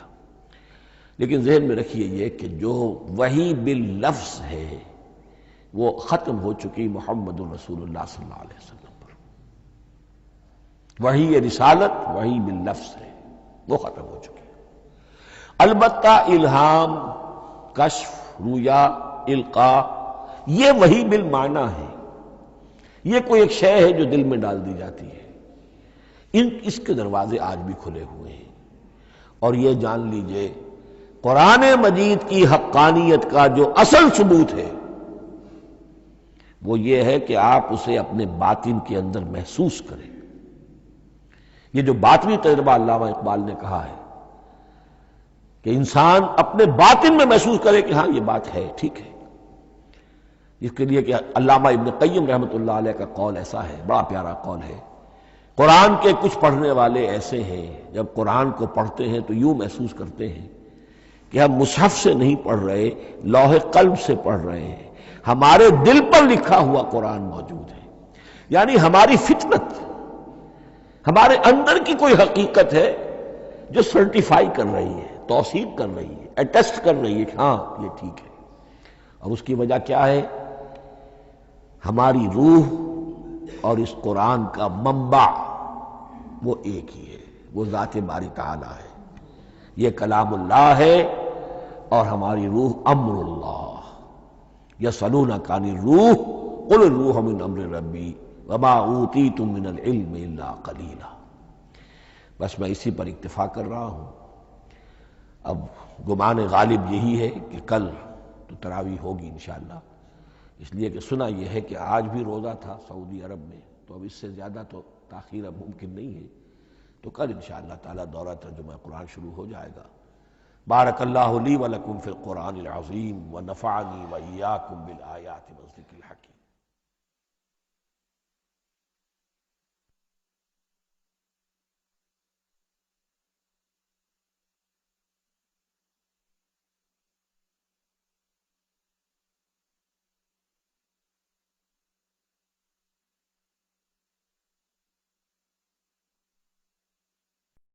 لیکن ذہن میں رکھیے یہ کہ جو وحی باللفظ ہے وہ ختم ہو چکی محمد الرسول اللہ صلی اللہ علیہ وسلم پر۔ وحی رسالت وحی باللفظ ہے، وہ ختم ہو چکی۔ البتہ الہام، کشف، رویا، القاء، یہ وحی بالمعنی ہے، یہ کوئی ایک شے ہے جو دل میں ڈال دی جاتی ہے، اس کے دروازے آج بھی کھلے ہوئے ہیں۔ اور یہ جان لیجئے قرآن مجید کی حقانیت کا جو اصل ثبوت ہے وہ یہ ہے کہ آپ اسے اپنے باطن کے اندر محسوس کریں۔ یہ جو باطنی تجربہ علامہ اقبال نے کہا ہے کہ انسان اپنے باطن میں محسوس کرے کہ ہاں یہ بات ہے، ٹھیک ہے، اس کے لیے کہ علامہ ابن قیم رحمۃ اللہ علیہ کا قول ایسا ہے، بڑا پیارا قول ہے۔ قرآن کے کچھ پڑھنے والے ایسے ہیں جب قرآن کو پڑھتے ہیں تو یوں محسوس کرتے ہیں کہ ہم مصحف سے نہیں پڑھ رہے، لوح قلب سے پڑھ رہے ہیں، ہمارے دل پر لکھا ہوا قرآن موجود ہے۔ یعنی ہماری فطرت، ہمارے اندر کی کوئی حقیقت ہے جو سرٹیفائی کر رہی ہے، توثیق کر رہی ہے، اٹیسٹ کر رہی ہے کہ ہاں یہ ٹھیک ہے۔ اور اس کی وجہ کیا ہے؟ ہماری روح اور اس قرآن کا منبع وہ ایک ہی ہے، وہ ذات باری تعالی ہے۔ یہ کلام اللہ ہے اور ہماری روح امر اللہ۔ یسألونک عن الروح قل الروح من امر ربی وما اوتیتم من العلم الا قلیلا۔ بس میں اسی پر اکتفا کر رہا ہوں۔ اب گمان غالب یہی ہے کہ کل تو تراویح ہوگی انشاءاللہ، اس لیے کہ سنا یہ ہے کہ آج بھی روزہ تھا سعودی عرب میں، تو اب اس سے زیادہ تو تاخیر اب ممکن نہیں ہے، تو کل انشاءاللہ تعالی دورہ ترجمہ قرآن شروع ہو جائے گا۔ بارک اللہ لی ولکم فی القرآن العظیم ونفعنی وإیاکم بالآیات والذکر الحکیم۔